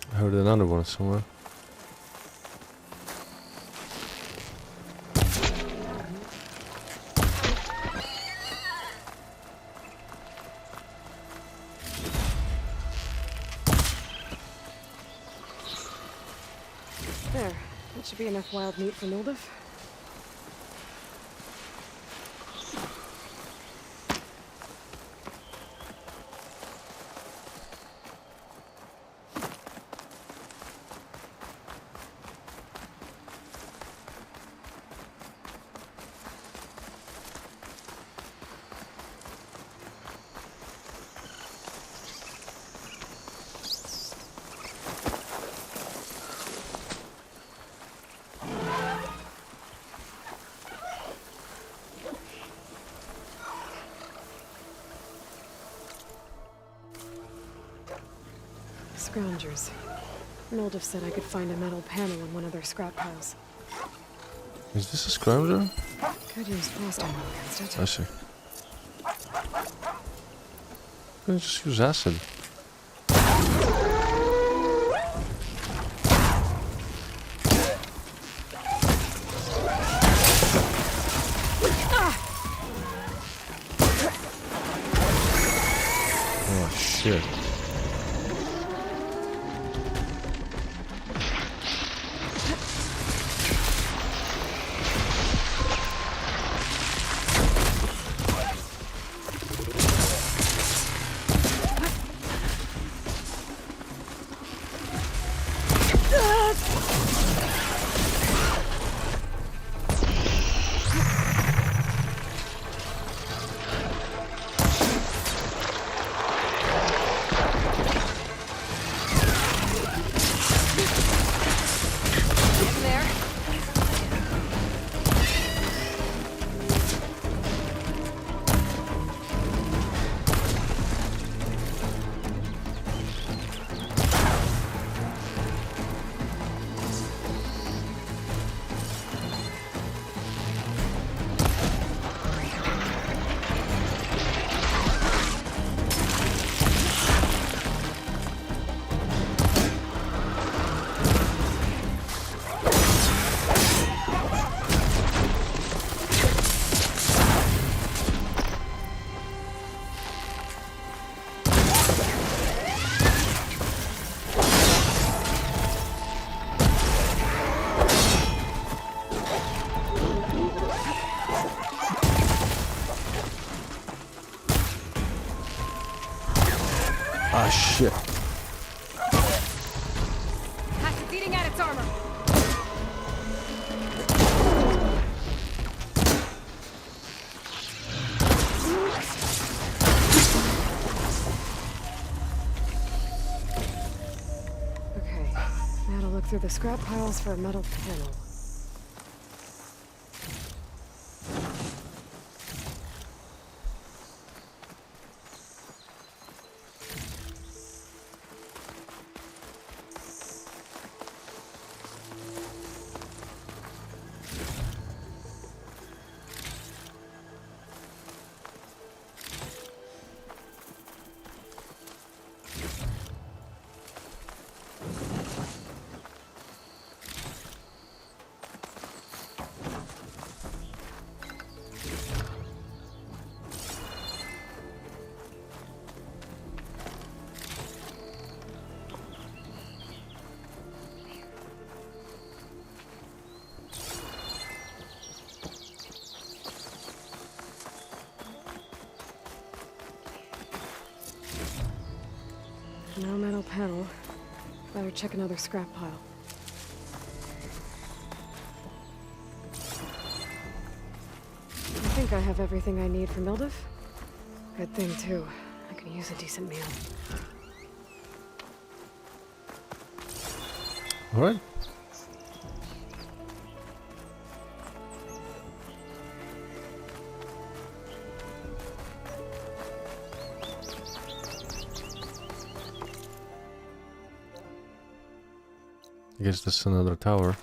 I heard another one somewhere. There. That should be enough wild meat for Mildev. Scroungers. Mildev said I could find a metal panel in one of their scrap piles. Is this a scrounger? Could use frost ammo against it. I see. Can just use acid. Oh shit. Ah, shit. through the scrap piles for a metal panel. No metal panel. Better check another scrap pile. I think I have everything I need for Mildef. Good thing, too. I could use a decent meal. Alright. I guess this is another tower.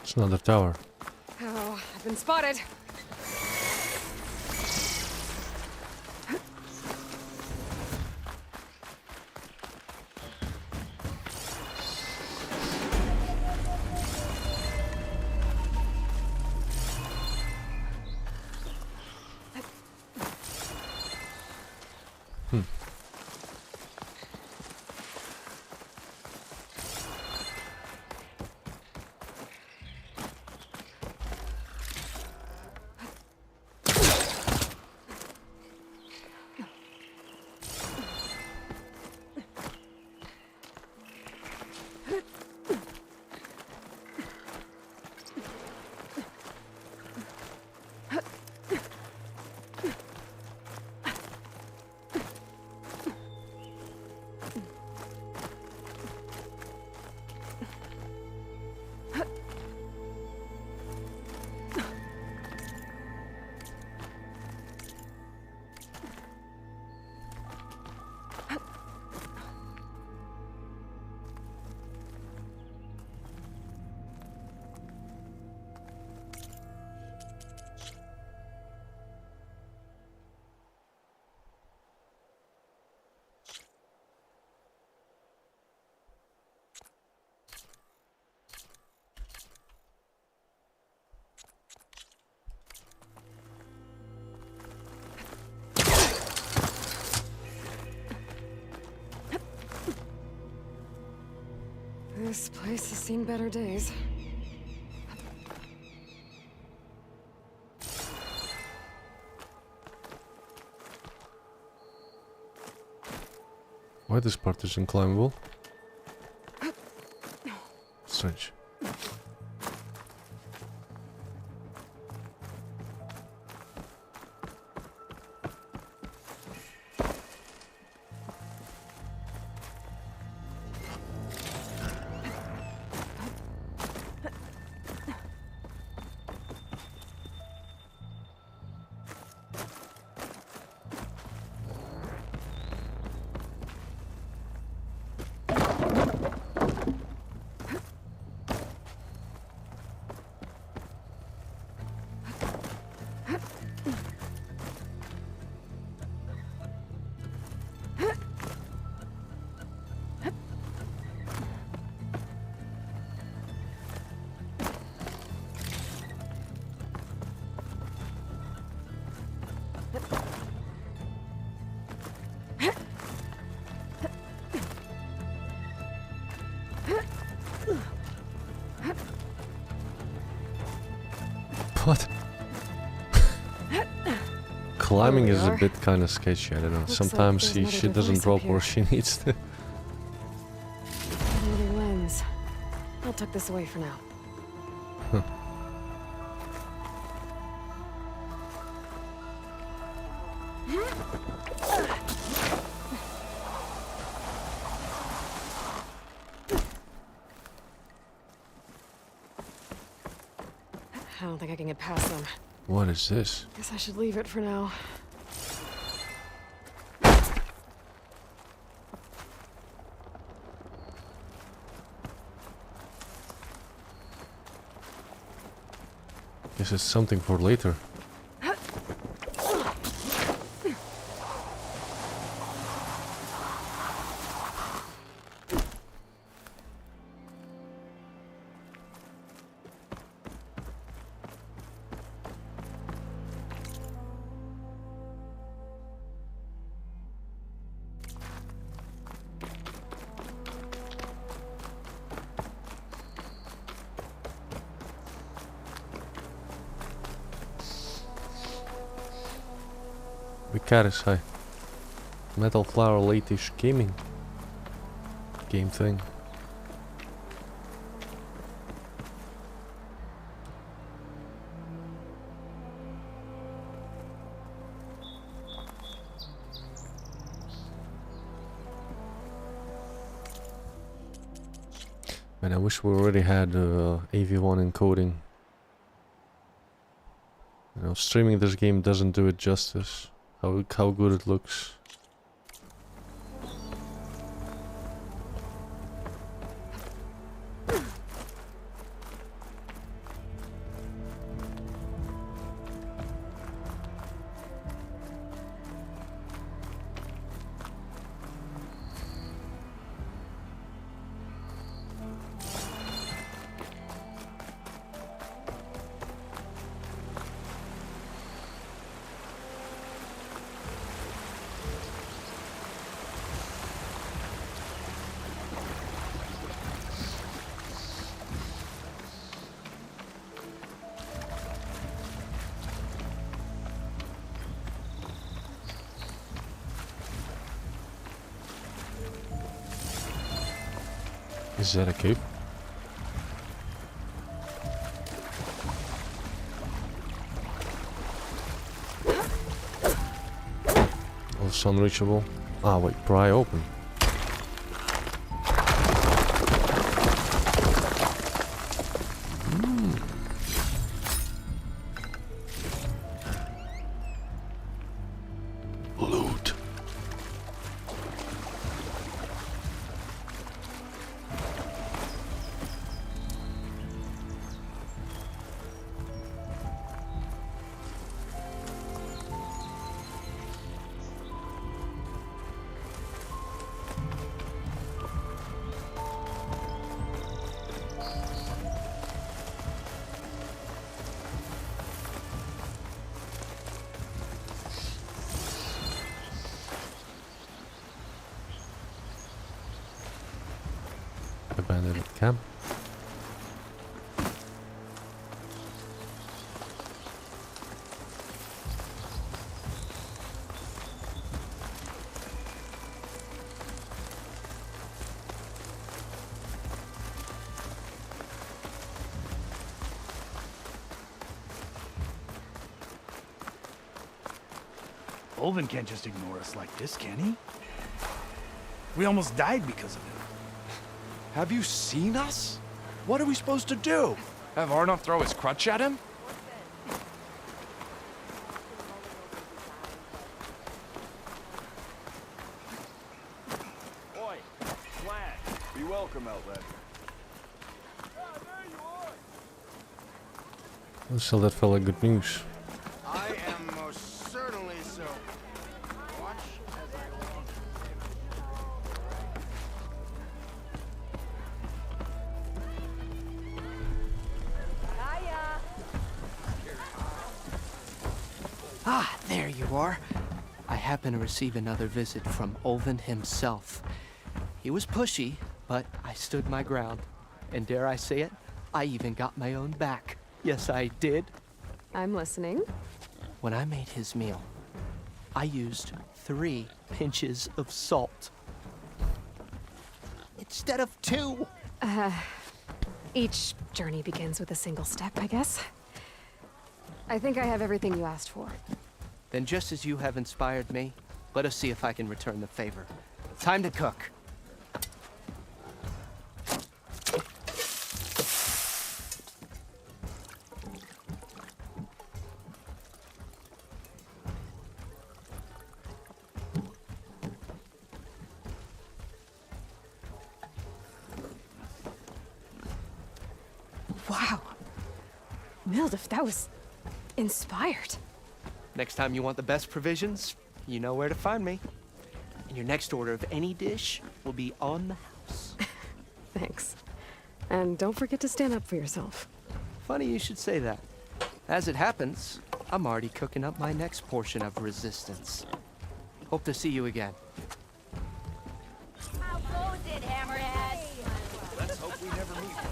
It's another tower. Oh, I've been spotted. This place has seen better days. Why this part is unclimbable? Strange. What? Climbing There is we a are. bit kind of sketchy, I don't know. Looks like Sometimes there's another she doesn't device up drop where here. she needs to. Another lens. I'll tuck this away for now. Huh. I don't think I can get past them. What is this? Guess I should leave it for now. Guess it's something for later. Vikaris, Metal Flower Late-ish gaming. Game thing. Man, I wish we already had AV1 encoding. You know, streaming this game doesn't do it justice. How good it looks. Is that a cave? Also unreachable. Ah, wait, pry open. Loot. Abandoned camp. Olvin can't just ignore us like this, can he? We almost died because of him. Have you seen us? What are we supposed to do? Have Arnott throw his crutch at him? Oi, flag. Be welcome, Outlet. Let's tell that fella good news. I am most certainly so. Watch as I walk. Ah, there you are. I happen to receive another visit from Olvin himself. He was pushy, But I stood my ground. And dare I say it, I even got my own back. Yes, I did. I'm listening. When I made his meal, I used 3 pinches of salt. Instead of 2. Each journey begins with a single step, I guess. I think I have everything you asked for. Then just as you have inspired me, let us see if I can return the favor. Time to cook. Wow. Mildef, that was inspired. Next time you want the best provisions, you know where to find me. And your next order of any dish will be on the house. Thanks. And don't forget to stand up for yourself. Funny you should say that. As it happens, I'm already cooking up my next portion of resistance. Hope to see you again. How goes it, Hammerhead? Let's hope we never meet one.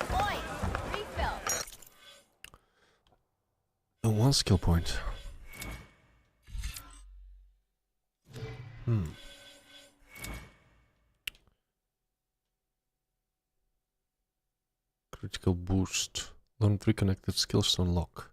Boy, refill. One skill point. Critical boost. Learn 3 connected skills to unlock.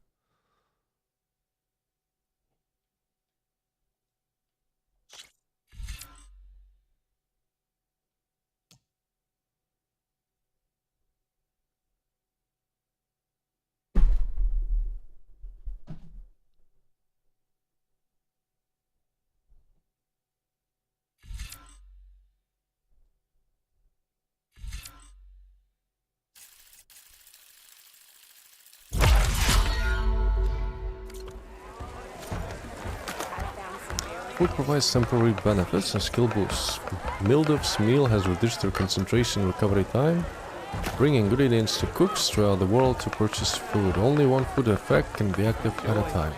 Food provides temporary benefits and skill boosts. Mildef's meal has reduced their concentration recovery time. Bring ingredients to cooks throughout the world to purchase food. Only one food effect can be active at a time.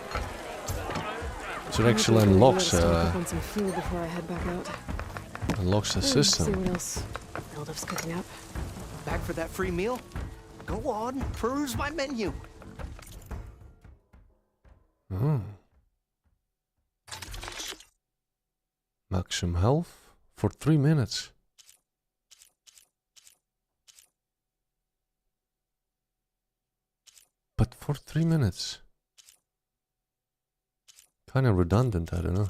So it actually unlocks On some food before I head back out. unlocks the See system. what else Mildef's cooking up. Back for that free meal? Go on, peruse my menu. Maximum health for 3 minutes. But for 3 minutes. Kind of redundant, I don't know.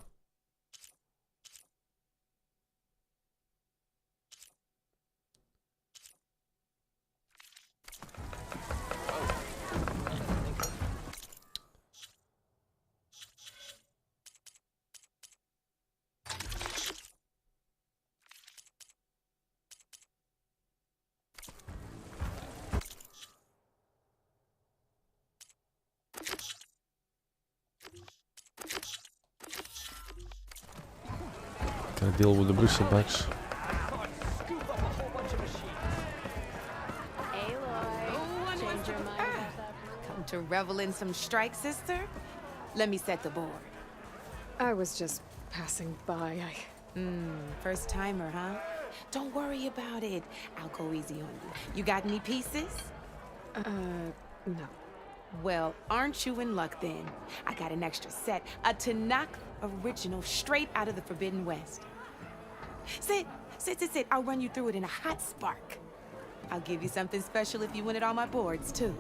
Gotta deal with the bristlebacks. Aloy, change your mind. Come to revel in some strike, sister? Let me set the board. I was just passing by. First timer, huh? Don't worry about it. I'll go easy on you. You got any pieces? No. Well, aren't you in luck then? I got an extra set, a Tanakh original straight out of the Forbidden West. Sit. I'll run you through it in a hot spark. I'll give you something special if you win it on my boards, too.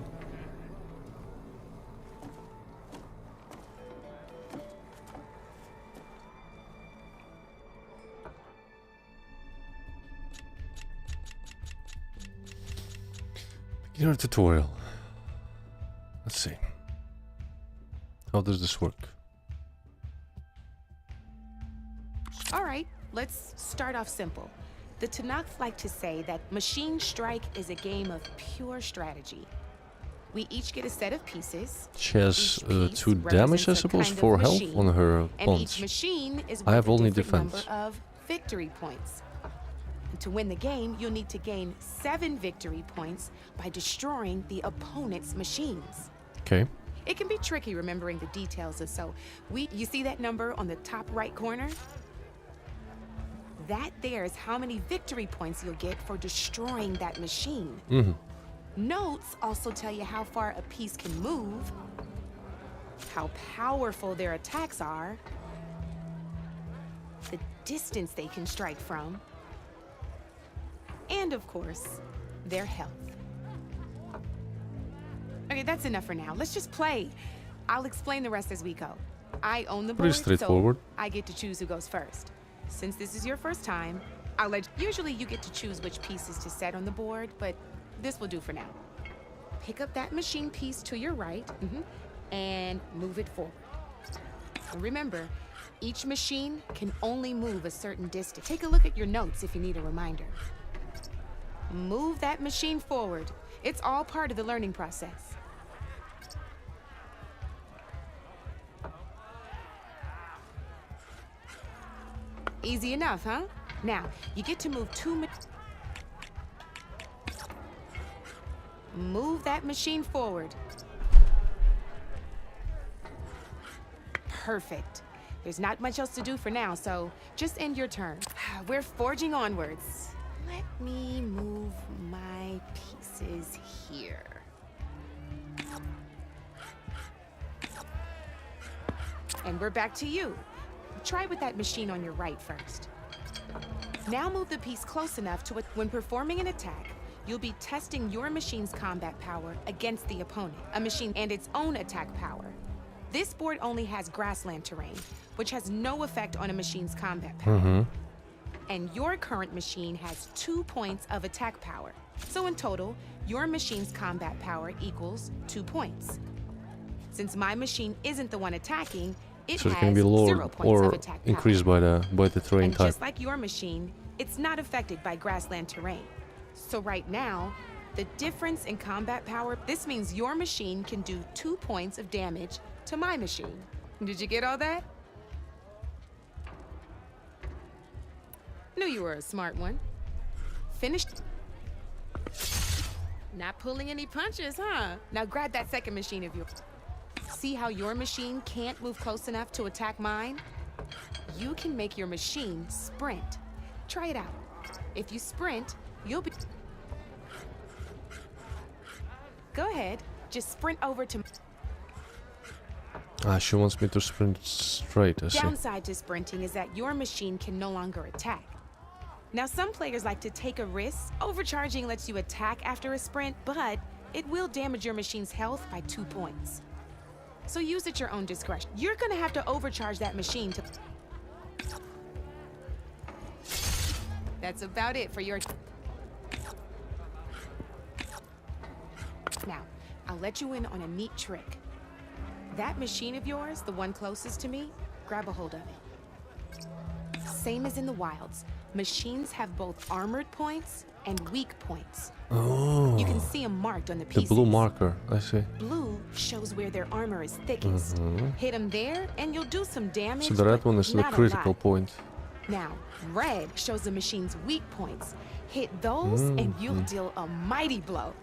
Beginner tutorial. Let's see. How does this work? All right, let's start off simple. The Tanakh like to say that Machine Strike is a game of pure strategy. We each get a set of pieces. She has 2 damage, I suppose, 4 health on her and bonds. each machine is I have worth a only different defense. number of victory points. And to win the game, you'll need to gain 7 victory points by destroying the opponent's machines. Okay. It can be tricky remembering the details of you see that number on the top right corner? That there's how many victory points you'll get for destroying that machine. Notes also tell you how far a piece can move, how powerful their attacks are, the distance they can strike from, and of course, their health. Okay, that's enough for now. Let's just play. I'll explain the rest as we go. I own the board, Pretty straightforward. so I get to choose who goes first. Since this is your first time, usually you get to choose which pieces to set on the board, but this will do for now. Pick up that machine piece to your right, and move it forward. And remember, each machine can only move a certain distance. Take a look at your notes if you need a reminder. Move that machine forward. It's all part of the learning process. Easy enough, huh? Now, you get to move move that machine forward. Perfect. There's not much else to do for now, so just end your turn. We're forging onwards. Let me move my pieces here. And we're back to you. Try with that machine on your right first. Now move the piece close enough to it. When performing an attack, you'll be testing your machine's combat power against the opponent, a machine and its own attack power. This board only has grassland terrain, which has no effect on a machine's combat power. And your current machine has 2 points of attack power. So in total, your machine's combat power equals 2 points. Since my machine isn't the one attacking, it So it has can be 0 lowered points of or attack power. increased by the terrain And type. just like your machine, it's not affected by grassland terrain. So right now, the difference in combat power, this means your machine can do 2 points of damage to my machine. Did you get all that? Knew you were a smart one. Finished. Not pulling any punches, huh? Now grab that second machine of yours. See how your machine can't move close enough to attack mine? You can make your machine sprint. Try it out. If you sprint, you'll be... Go ahead. Just sprint over to... Ah, she wants me to sprint straight, I see. Downside to sprinting is that your machine can no longer attack. Now, some players like to take a risk. Overcharging lets you attack after a sprint, but it will damage your machine's health by 2 points. So use at your own discretion. You're gonna have to overcharge that machine to... That's about it for your... Now, I'll let you in on a neat trick. That machine of yours, the one closest to me, grab a hold of it. Same as in the wilds, machines have both armored points and weak points. Oh. You can see them marked on the The pieces. blue marker, I see. Blue shows where their armor is thickest. Hit them there, and you'll do some damage. So the red but one is the not a critical lot. point. Now, red shows the machine's weak points. Hit those, and you'll deal a mighty blow.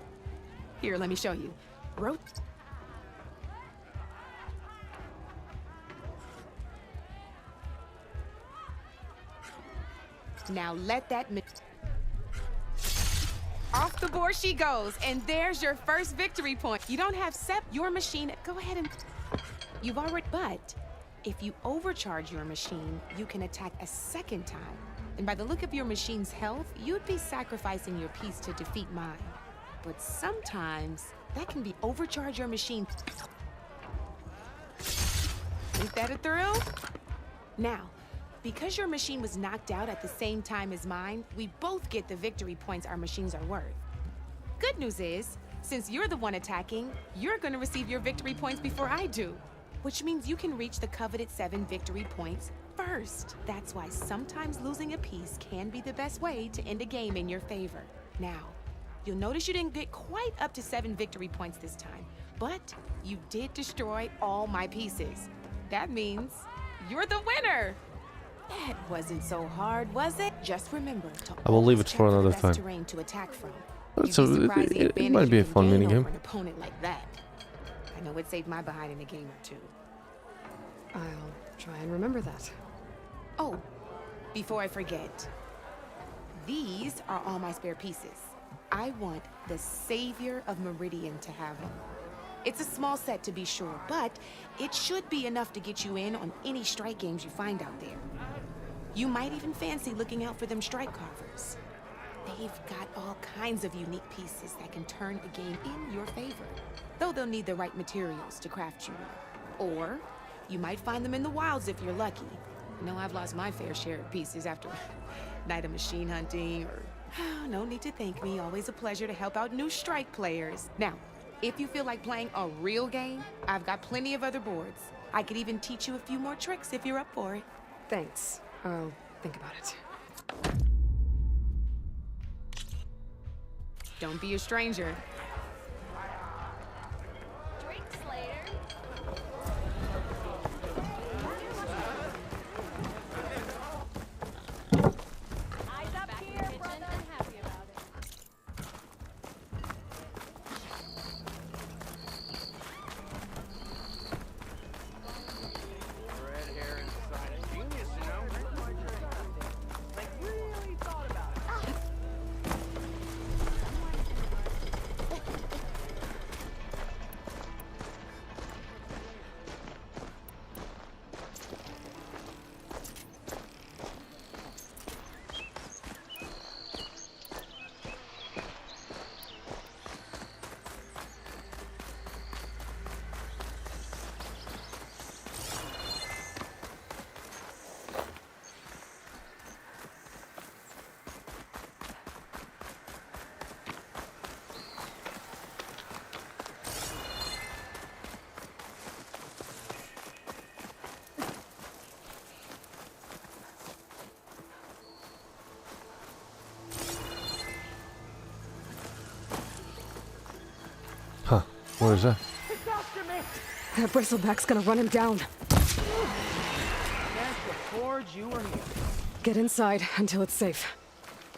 Here, let me show you. Now let that... Off the board she goes, and there's your first victory point. You don't have your machine. Go ahead and... You've already... But if you overcharge your machine, you can attack a second time. And by the look of your machine's health, you'd be sacrificing your piece to defeat mine. But sometimes, that can be overcharge your machine. Ain't that a thrill? Now, because your machine was knocked out at the same time as mine, we both get the victory points our machines are worth. Good news is, since you're the one attacking, you're gonna receive your victory points before I do, which means you can reach the coveted 7 victory points first. That's why sometimes losing a piece can be the best way to end a game in your favor. Now, you'll notice you didn't get quite up to 7 victory points this time, but you did destroy all my pieces. That means you're the winner! That wasn't so hard, was it? Just remember to I will leave always it check for the another best time. terrain to attack from. But You'd be surprised the it advantage might be you a can fun gain minigame. over an opponent like that. I know it saved my behind in a game or two. I'll try and remember that. Oh, before I forget, these are all my spare pieces. I want the Savior of Meridian to have them. It's a small set to be sure, but it should be enough to get you in on any strike games you find out there. You might even fancy looking out for them strike carvers. They've got all kinds of unique pieces that can turn a game in your favor, though they'll need the right materials to craft you one. Or you might find them in the wilds if you're lucky. You know, I've lost my fair share of pieces after a night of machine hunting or... No need to thank me. Always a pleasure to help out new strike players. Now, if you feel like playing a real game, I've got plenty of other boards. I could even teach you a few more tricks if you're up for it. Thanks. I'll think about it. Don't be a stranger. Drinks later. Eyes up here, brother. Happy about it. Red hair inside a genius, you know? Like, really thought about it. Huh. What is that? That bristleback's gonna run him down. That's the forge you were here. Get inside until it's safe.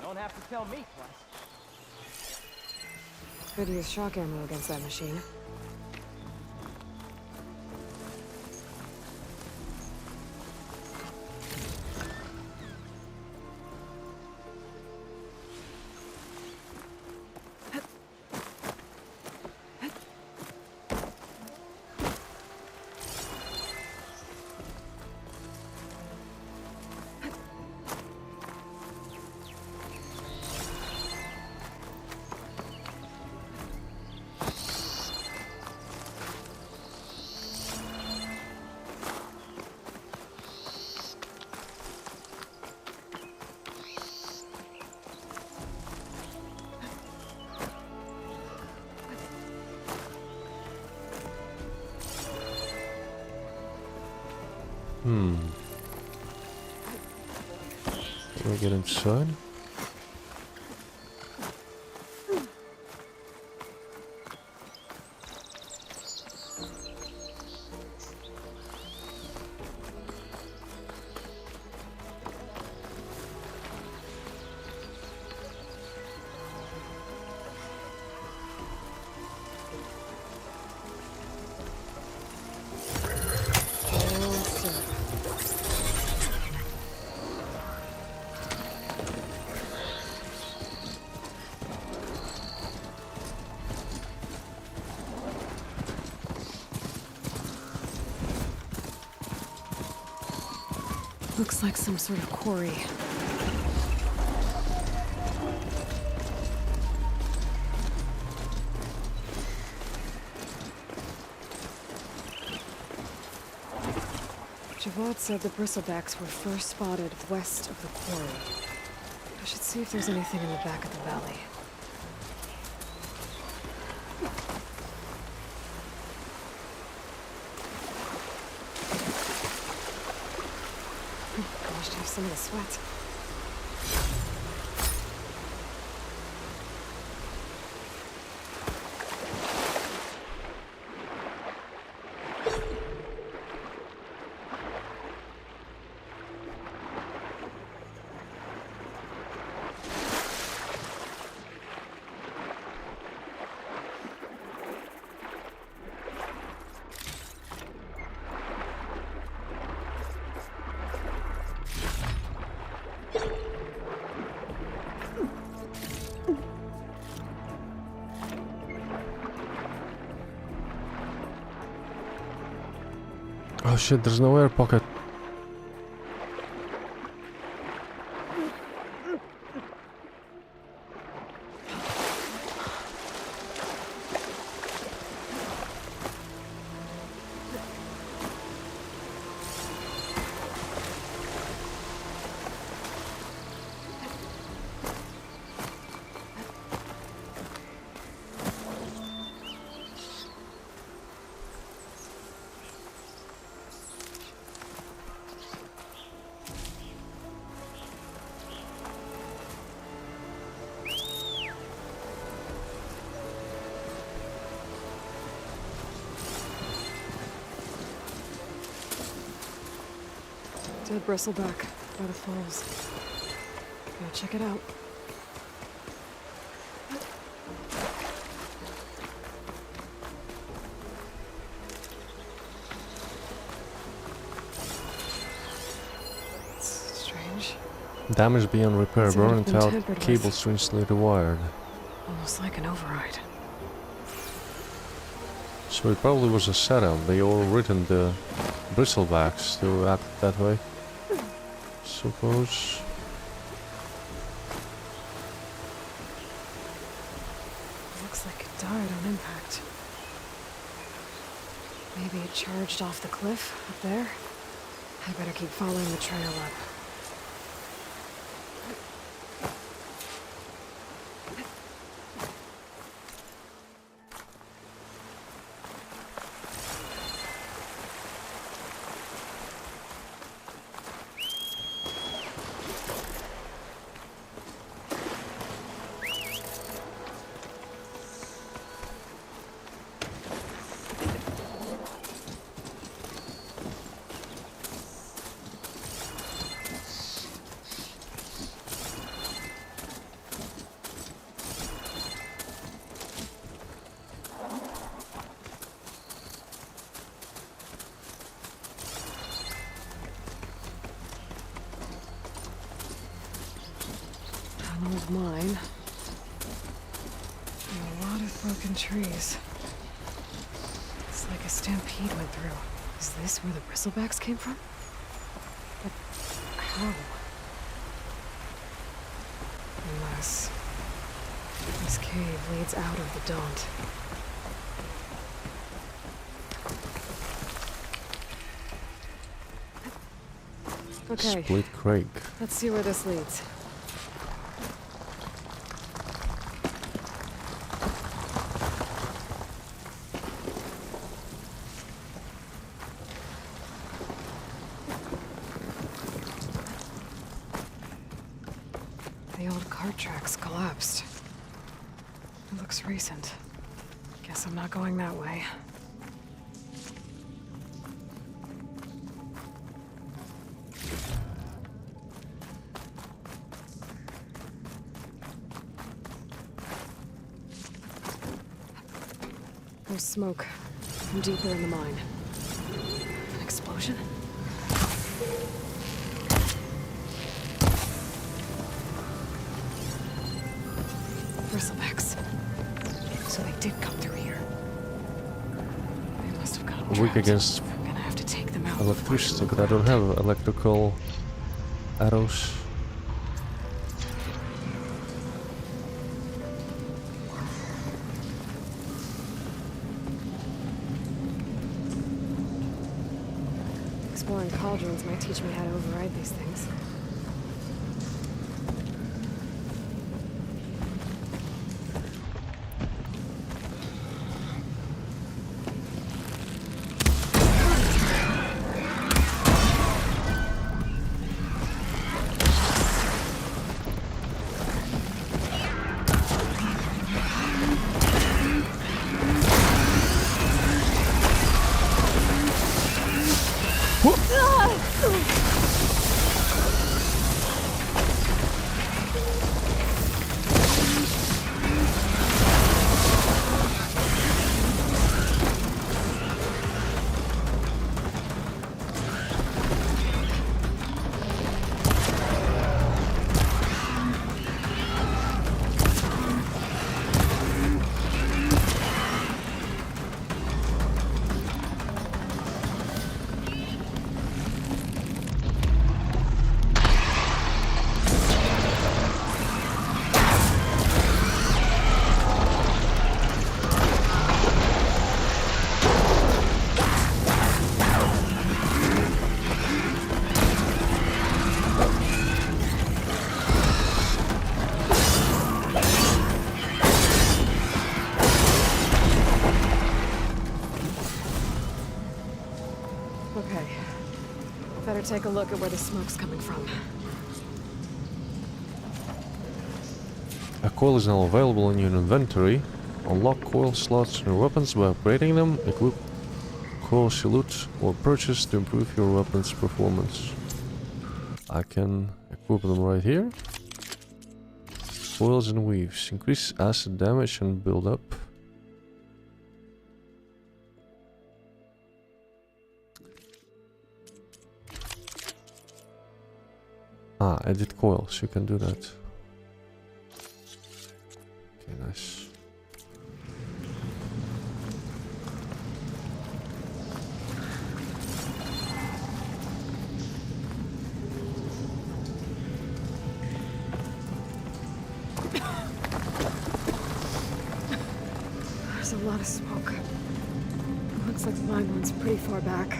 Don't have to tell me twice. Could use shock ammo against that machine. Can we get inside? Looks like some sort of quarry. Javad said the bristlebacks were first spotted west of the quarry. I should see if there's anything in the back of the valley. Gosh, to have some of the sweat. Oh shit, there's no air pocket. Dead bristleback by the falls. Gotta check it out. It's strange. Damage beyond repair, Seems to have burnt been out, tampered with. cable strangely rewired. Almost like an override. So it probably was a setup. They all written the bristlebacks to act that way. Suppose. Looks like it died on impact. Maybe it charged off the cliff up there. I better keep following the trail up. An old mine. And a lot of broken trees. It's like a stampede went through. Is this where the bristlebacks came from? But how? Unless this cave leads out of the Daunt. Okay, Split Crake. let's see where this leads. The old cart tracks collapsed. It looks recent. Guess I'm not going that way. There's smoke from deeper in the mine. An explosion? Bristlebacks. So they did come through here. They must have gotten Weak trapped. against I'm gonna have to take them out. electricity, but I don't have electrical arrows. Exploring cauldrons might teach me how to override these things. take a look at where the smoke's coming from. A coil is now available in your inventory. Unlock coil slots in your weapons by upgrading them. Equip coil salutes or purchase to improve your weapon's performance. I can equip them right here. Coils and weaves. Increase acid damage and build up. Ah, edit coils. You can do that. Okay, nice. There's a lot of smoke. Looks like the mine runs pretty far back.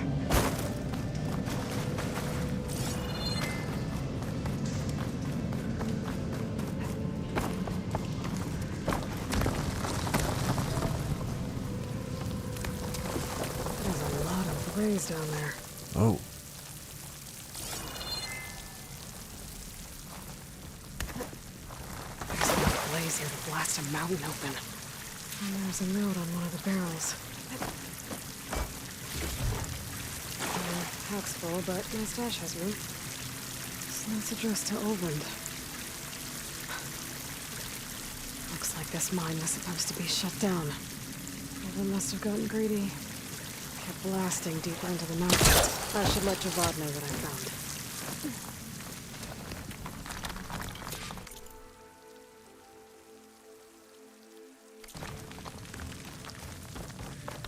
There's a lot of blaze down there. Oh. There's enough blaze here to blast a mountain open. And there's a note on one of the barrels. Pack's full, but my stash has room. So that's addressed to Olvend. Looks like this mine was supposed to be shut down. Olvend must have gotten greedy. Kept blasting deeper into the mountains. I should let Javad know what I found.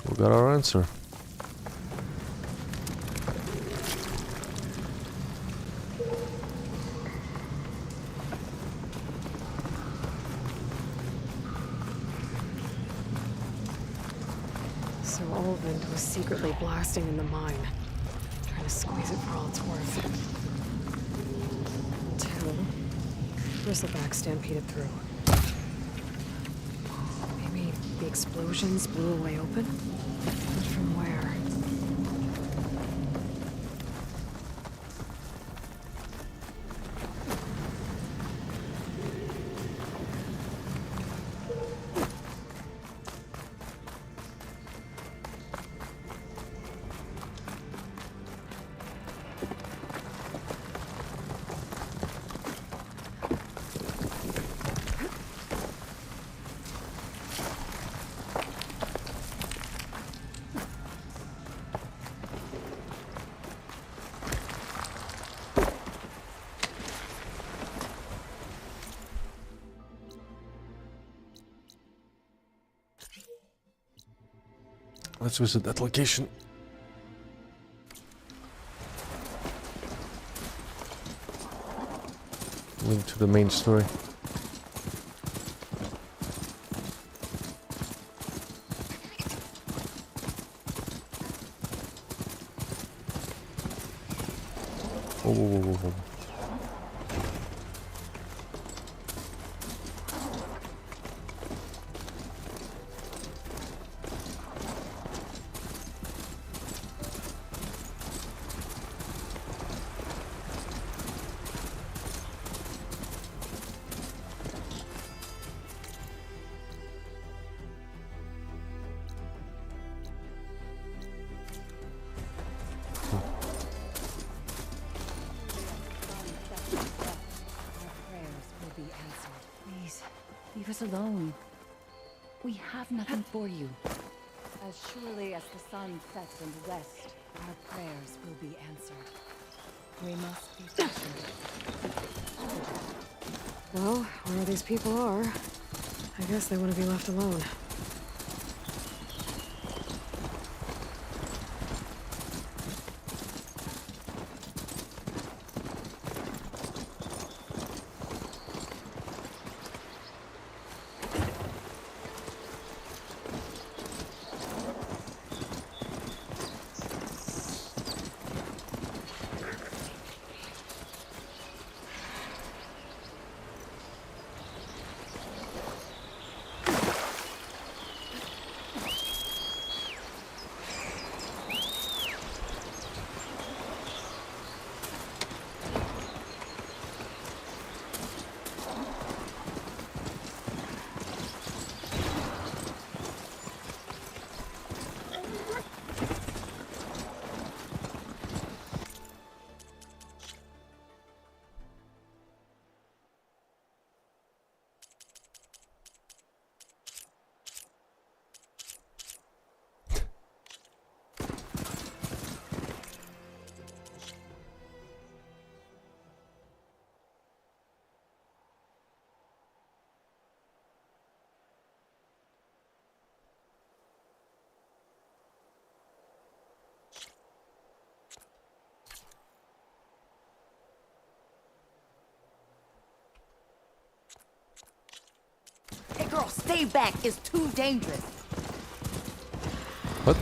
We got our answer. So Olvend was secretly blasting in the mine, trying to squeeze it for all it's worth. Until Bristleback stampeded through. Maybe the explosions blew a way open? But from where? Let's visit that location. Link to the main story. Whoa, whoa, whoa, whoa. Leave us alone. We have nothing for you. As surely as the sun sets in the west, our prayers will be answered. We must be patient. Well, where these people are, I guess they want to be left alone. way back is too dangerous. What?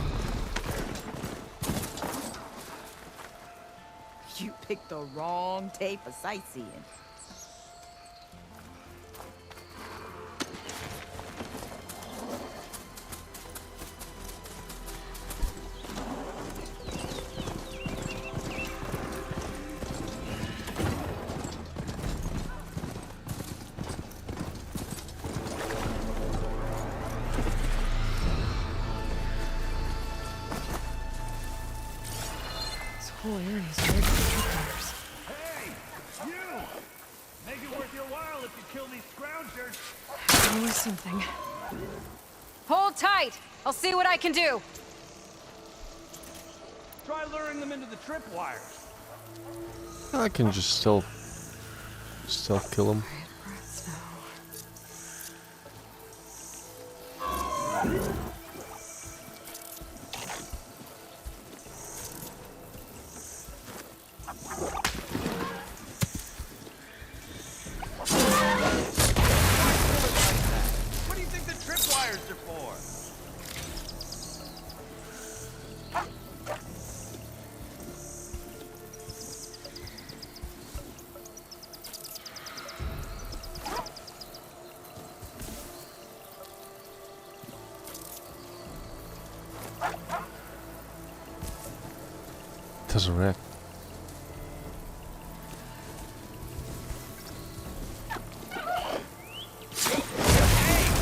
You picked the wrong day for sightseeing. This whole area is rigged for tripwires. Hey, you! Make it worth your while if you kill these scroungers. Always something. Hold tight! I'll see what I can do. Try luring them into the tripwires. I can just stealth kill him. What do you think the tripwires are for? Doesn't wreck.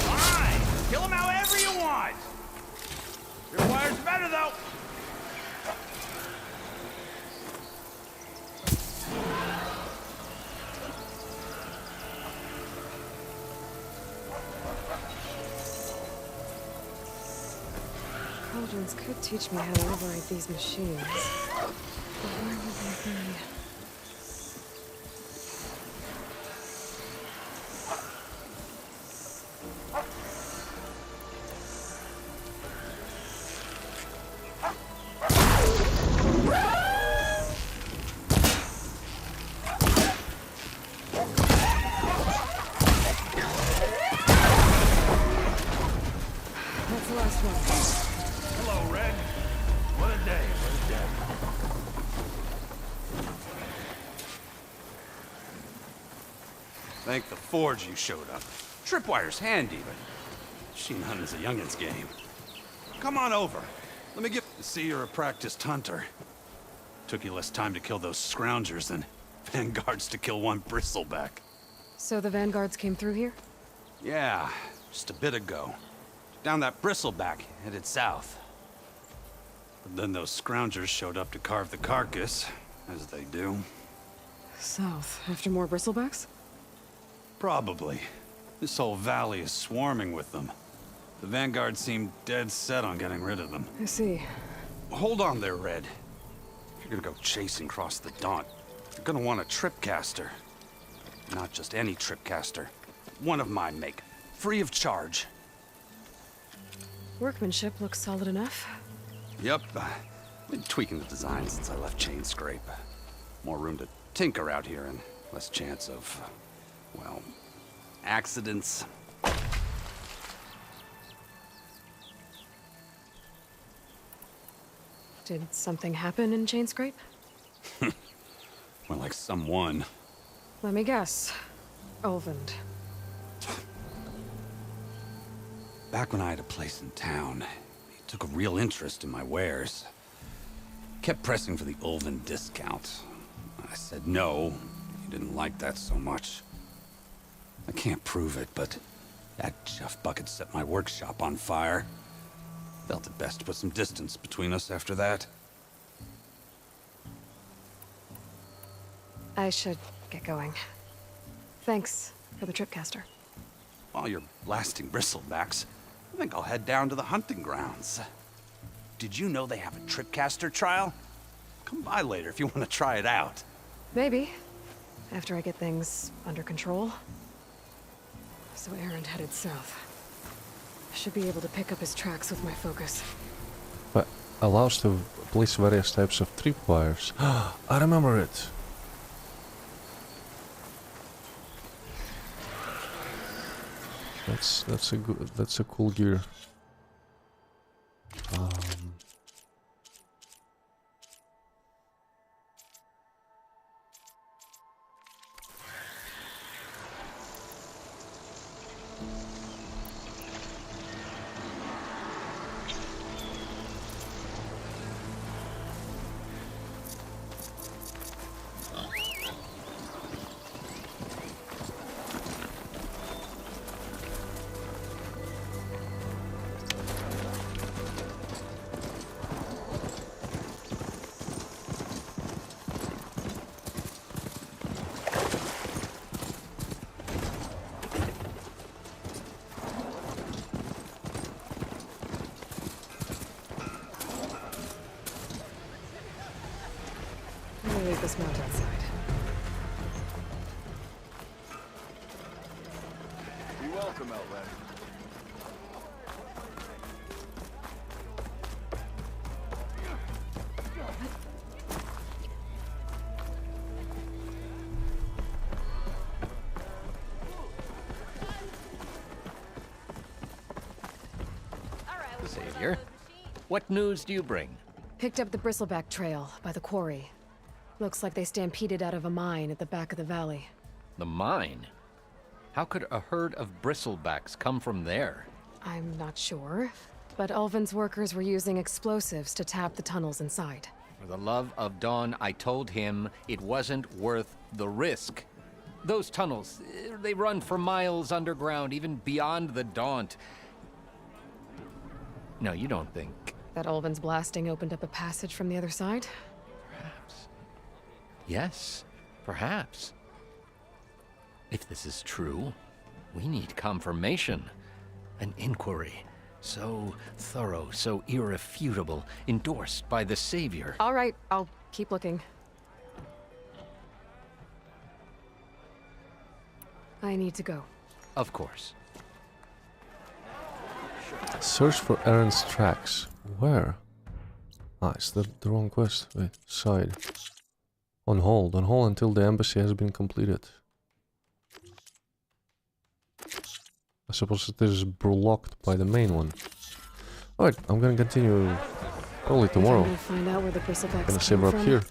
Fine! Kill them however you want! Your wire's better, though! Cauldrons could teach me how to override these machines. But where would they be? That's the last one. Hello, Red. What a day, what a day. Thank the forge you showed up. Tripwire's handy, but machine hunting's a youngin's game. Come on over. Let me see you're a practiced hunter. Took you less time to kill those scroungers than vanguards to kill one bristleback. So the vanguards came through here? Yeah, just a bit ago. Down that bristleback, headed south. But then those scroungers showed up to carve the carcass, as they do. South, after more bristlebacks? Probably. This whole valley is swarming with them. The vanguard seemed dead set on getting rid of them. I see. Hold on there, Red. If you're gonna go chasing across the Daunt, you're gonna want a tripcaster. Not just any tripcaster. One of mine make. Free of charge. Workmanship looks solid enough. Yep. Been tweaking the design since I left Chain Scrape. More room to tinker out here and less chance of, well, accidents. Did something happen in Chain Scrape? More like someone. Let me guess. Olvend. Back when I had a place in town, he took a real interest in my wares. Kept pressing for the Ulven discount. I said no. He didn't like that so much. I can't prove it, but that chuff bucket set my workshop on fire. Felt it best to put some distance between us after that. I should get going. Thanks for the tripcaster. While you're blasting bristlebacks, I think I'll head down to the hunting grounds. Did you know they have a tripcaster trial? Come by later if you want to try it out. Maybe. After I get things under control. So Aaron headed south. I should be able to pick up his tracks with my focus. But allows to place various types of tripwires. I remember it. That's a cool gear. Let me leave this mount outside. Be welcome, Outlander. Savior, what news do you bring? Picked up the bristleback trail by the quarry. Looks like they stampeded out of a mine at the back of the valley. The mine? How could a herd of bristlebacks come from there? I'm not sure, but Ulvin's workers were using explosives to tap the tunnels inside. For the love of Dawn, I told him it wasn't worth the risk. Those tunnels, they run for miles underground, even beyond the Daunt. No, you don't think... That Ulvin's blasting opened up a passage from the other side? Perhaps. Yes, perhaps. If this is true, we need confirmation. An inquiry. So thorough, so irrefutable, endorsed by the Savior. All right, I'll keep looking. I need to go. Of course. Search for Aaron's tracks. Where? Ah, it's the wrong quest. Wait, side. On hold until the embassy has been completed. I suppose it is blocked by the main one. Alright, I'm gonna continue probably tomorrow. Find out where the Gonna save her up here.